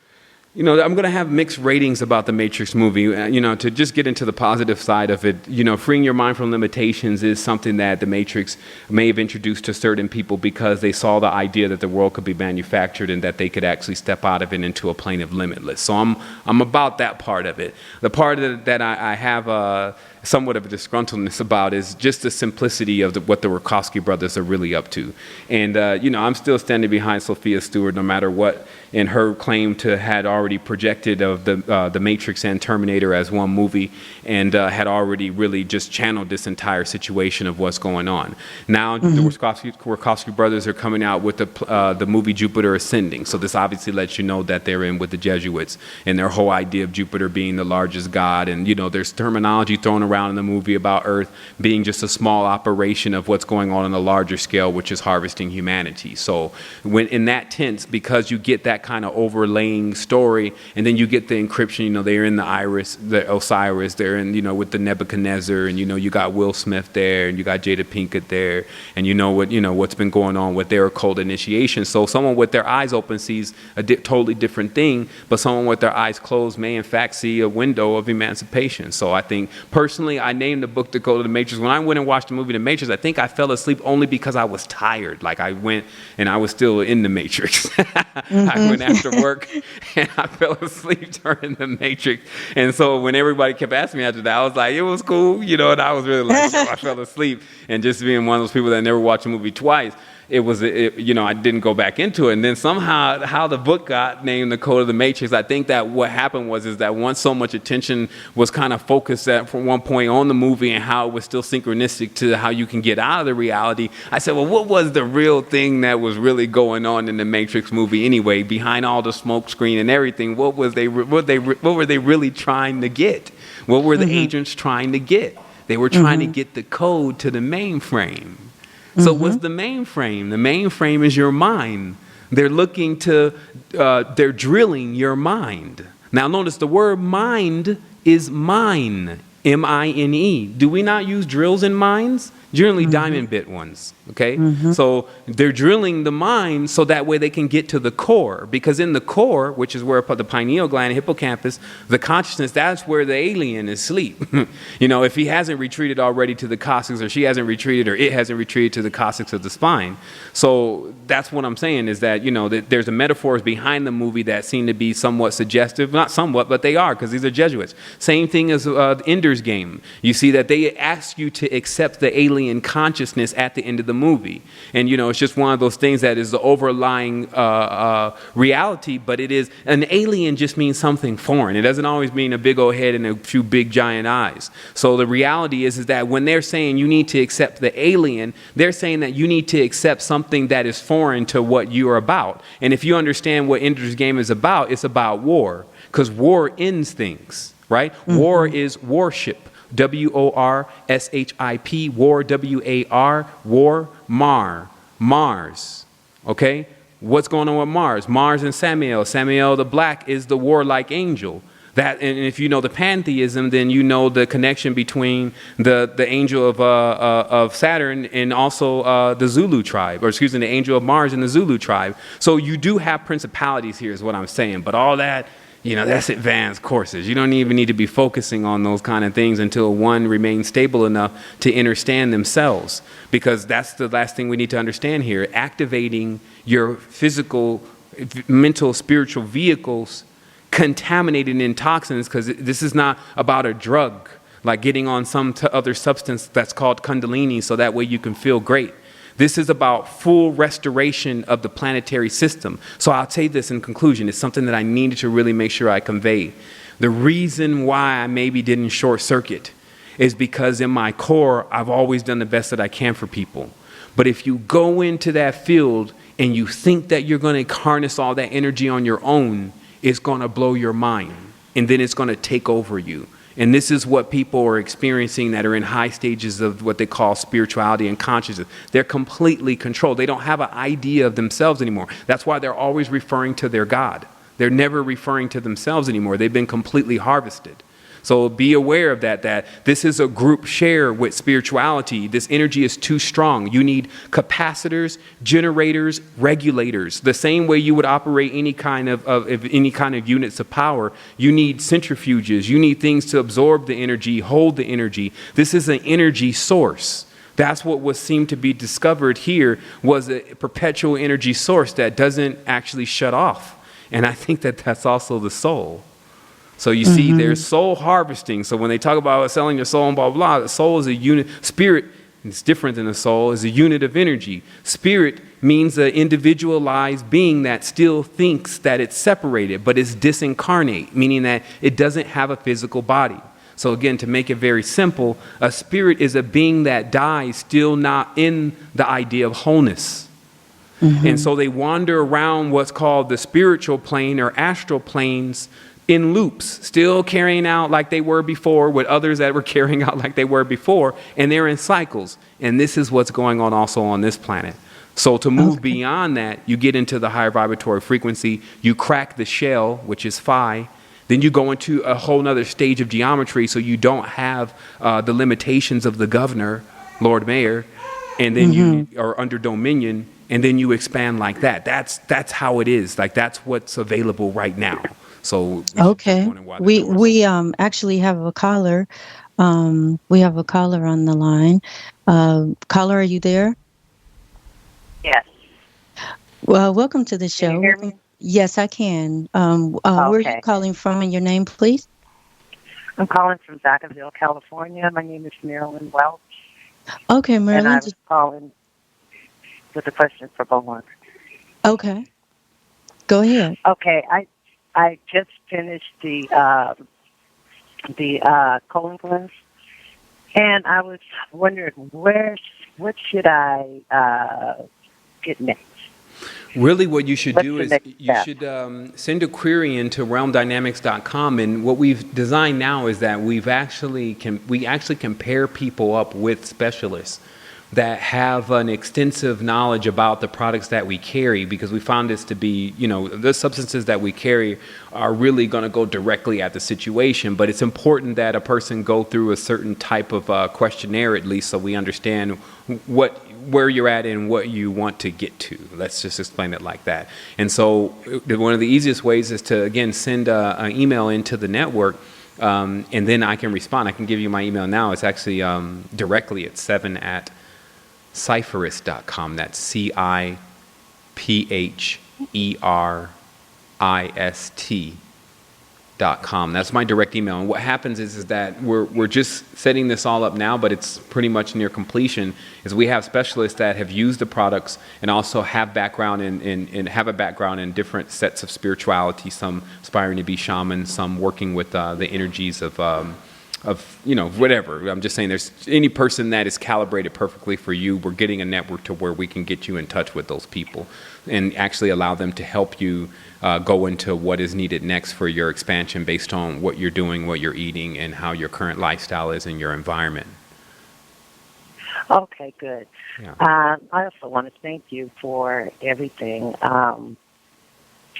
I'm going to have mixed ratings about the Matrix movie. To just get into the positive side of it, freeing your mind from limitations is something that the Matrix may have introduced to certain people because they saw the idea that the world could be manufactured and that they could actually step out of it into a plane of limitless. So I'm about that part of it. The part that I have somewhat of a disgruntledness about is just the simplicity of what the Wachowski brothers are really up to. And, I'm still standing behind Sophia Stewart no matter what, in her claim to had already projected of the Matrix and Terminator as one movie, and had already really just channeled this entire situation of what's going on. Now the Wachowski brothers are coming out with the movie Jupiter Ascending. So this obviously lets you know that they're in with the Jesuits and their whole idea of Jupiter being the largest god. And, there's terminology thrown around in the movie about Earth being just a small operation of what's going on a larger scale, which is harvesting humanity. So when in that tense, because you get that kind of overlaying story, and then you get the encryption, they're in the Iris, the Osiris, they're in, with the Nebuchadnezzar, and you got Will Smith there, and you got Jada Pinkett there, and what's been going on with their occult initiation. So someone with their eyes open sees a totally different thing, but someone with their eyes closed may in fact see a window of emancipation. So I think personally, I named the book Decode of the Matrix. When I went and watched the movie The Matrix, I think I fell asleep only because I was tired. Like I went and I was still in the Matrix. I went after work and I fell asleep during the Matrix. And so when everybody kept asking me after that, I was like, it was cool, and I was really like, I fell asleep. And just being one of those people that never watched a movie twice, I didn't go back into it. And then somehow how the book got named The Code of the Matrix, I think that what happened is that once so much attention was kind of focused from one point on the movie and how it was still synchronistic to how you can get out of the reality, I said, well, what was the real thing that was really going on in the Matrix movie anyway, behind all the smoke screen and everything? What were they really trying to get? What were the agents trying to get? They were trying to get the code to the mainframe. So what's the mainframe? The mainframe is your mind. They're they're drilling your mind. Now notice the word mind is mine, M-I-N-E. Do we not use drills in mines? Generally diamond bit ones, okay? So they're drilling the mind so that way they can get to the core. Because in the core, which is where the pineal gland, hippocampus, the consciousness, that's where the alien is asleep. If he hasn't retreated already to the coccyx, or she hasn't retreated, or it hasn't retreated to the coccyx of the spine. So that's what I'm saying is that, that there's the metaphors behind the movie that seem to be somewhat suggestive. Not somewhat, but they are, because these are Jesuits. Same thing as Ender's Game. You see that they ask you to accept the alien consciousness at the end of the movie. And, it's just one of those things that is the overlying reality, but it is, an alien just means something foreign. It doesn't always mean a big old head and a few big giant eyes. So the reality is that when they're saying you need to accept the alien, they're saying that you need to accept something that is foreign to what you're about. And if you understand what Ender's Game is about, it's about war, because war ends things, right? War is worship. W-O-R-S-H-I-P, war, W-A-R, war, Mars, okay? What's going on with Mars? Mars and Samael. Samael the Black is the warlike angel. And if you know the pantheism, then you know the connection between the angel of Saturn and also the Zulu tribe, the angel of Mars and the Zulu tribe. So you do have principalities here is what I'm saying, but all that, that's advanced courses. You don't even need to be focusing on those kind of things until one remains stable enough to understand themselves. Because that's the last thing we need to understand here. Activating your physical, mental, spiritual vehicles contaminated in toxins, because this is not about a drug, like getting on some other substance that's called Kundalini so that way you can feel great. This is about full restoration of the planetary system. So I'll say this in conclusion. It's something that I needed to really make sure I convey. The reason why I maybe didn't short circuit is because in my core, I've always done the best that I can for people. But if you go into that field and you think that you're going to harness all that energy on your own, it's going to blow your mind. And then it's going to take over you. And this is what people are experiencing that are in high stages of what they call spirituality and consciousness. They're completely controlled. They don't have an idea of themselves anymore. That's why they're always referring to their God. They're never referring to themselves anymore. They've been completely harvested. So be aware of that this is a group share with spirituality. This energy is too strong. You need capacitors, generators, regulators. The same way you would operate any kind of units of power, you need centrifuges. You need things to absorb the energy, hold the energy. This is an energy source. That's what was seemed to be discovered here, was a perpetual energy source that doesn't actually shut off. And I think that that's also the soul. So you see, there's soul harvesting. So when they talk about selling your soul and blah, blah, blah, the soul is a unit. Spirit, it's different than the soul, is a unit of energy. Spirit means an individualized being that still thinks that it's separated, but it's disincarnate, meaning that it doesn't have a physical body. So again, to make it very simple, a spirit is a being that dies still not in the idea of wholeness. And so they wander around what's called the spiritual plane or astral planes in loops, still carrying out like they were before with others that were carrying out like they were before, and they're in cycles. And this is what's going on also on this planet. So to move beyond that, you get into the higher vibratory frequency, you crack the shell, which is phi, then you go into a whole nother stage of geometry, so you don't have the limitations of the governor, Lord Mayor, and then you are under dominion, and then you expand like that. That's how it is. Like, that's what's available right now. So we actually have a caller. We have a caller on the line. Caller, are you there? Yes. Well, welcome to the show. Can you hear me? Yes, I can. Where are you calling from, and your name, please? I'm calling from Vacaville, California. My name is Marilyn Welch. Okay, Marilyn. And I was calling with a question for Bomar. Okay. Go ahead. Okay, I just finished the colon cleanse, and I was wondering what should I get next? Really, what you should do is you should send a query into realmdynamics.com, and what we've designed now is that we actually compare people up with specialists that have an extensive knowledge about the products that we carry, because we found this to be, the substances that we carry are really going to go directly at the situation. But it's important that a person go through a certain type of questionnaire, at least, so we understand where you're at and what you want to get to. Let's just explain it like that. And so one of the easiest ways is to, again, send an email into the network, and then I can respond. I can give you my email now. It's actually directly at Sevan@cypherist.com. That's CIPHERIST.com. That's my direct email. And what happens is that we're just setting this all up now, but it's pretty much near completion. Is we have specialists that have used the products and also have background and have a background in different sets of spirituality. Some aspiring to be shamans, some working with the energies of whatever. I'm just saying, there's any person that is calibrated perfectly for you. We're getting a network to where we can get you in touch with those people and actually allow them to help you go into what is needed next for your expansion based on what you're doing, what you're eating, and how your current lifestyle is in your environment. Okay, good. Yeah. I also want to thank you for everything. I'm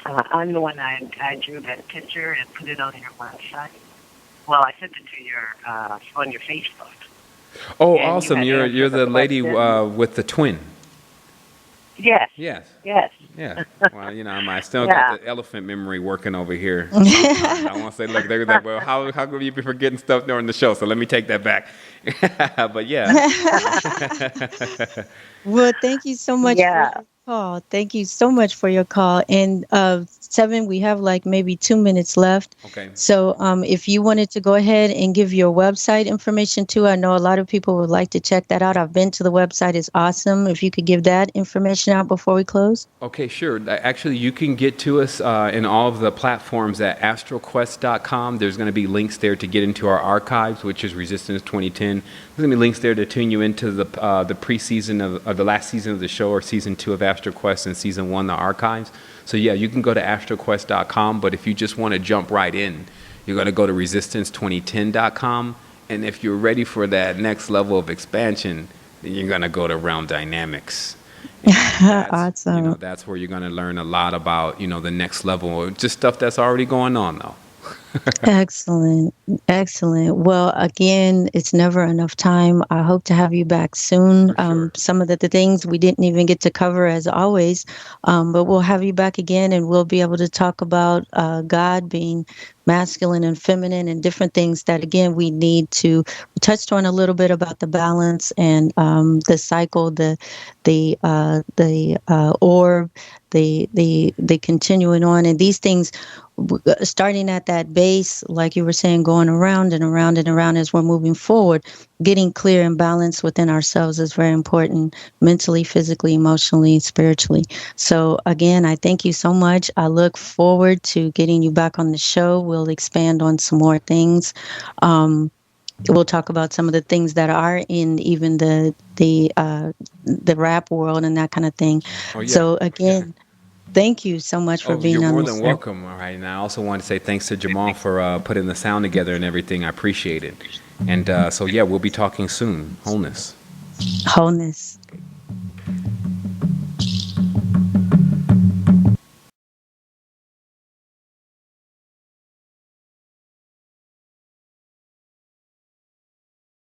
the one I drew that picture and put it on your website. Well, I sent it to your on your Facebook. Oh, and awesome! You're the lady with the twin. Yes. Yes. Yes. Yeah. Well, I still got the elephant memory working over here. I want to say, look, they're like, well, how come you be forgetting stuff during the show? So let me take that back. But yeah. Well, thank you so much for your call. Thank you so much for your call. And Sevan, we have like maybe 2 minutes left. Okay. So if you wanted to go ahead and give your website information too, I know a lot of people would like to check that out. I've been to the website. It's awesome. If you could give that information out before we close. Okay, sure. Actually, you can get to us in all of the platforms at astralquest.com. There's going to be links there to get into our archives, which is Resistance 2010. There's going to be links there to tune you into the pre-season of the last season of the show, or season 2 of Astral Quest, and season 1, the archives. So yeah, you can go to astralquest.com, but if you just want to jump right in, you're going to go to resistance2010.com. And if you're ready for that next level of expansion, then you're going to go to Realm Dynamics. Awesome. That's where you're going to learn a lot about, the next level, just stuff that's already going on, though. Excellent. Well, again, it's never enough time. I hope to have you back soon. Sure. Some of the things we didn't even get to cover, as always, but we'll have you back again, and we'll be able to talk about God being masculine and feminine and different things that, again, we need to. We touched on a little bit about the balance and the cycle, the orb, the continuing on, and these things. starting at that base, like you were saying, going around and around and around as we're moving forward, getting clear and balanced within ourselves is very important, mentally, physically, emotionally, spiritually. So again, I thank you so much. I look forward to getting you back on the show. We'll expand on some more things. We'll talk about some of the things that are in even the rap world and that kind of thing. Oh yeah. So again, thank you so much for Oh, you're being on more this than show. welcome. All right, and I also want to say thanks to Jamal for putting the sound together and everything. I appreciate it. And so yeah, we'll be talking soon. Wholeness. Wholeness.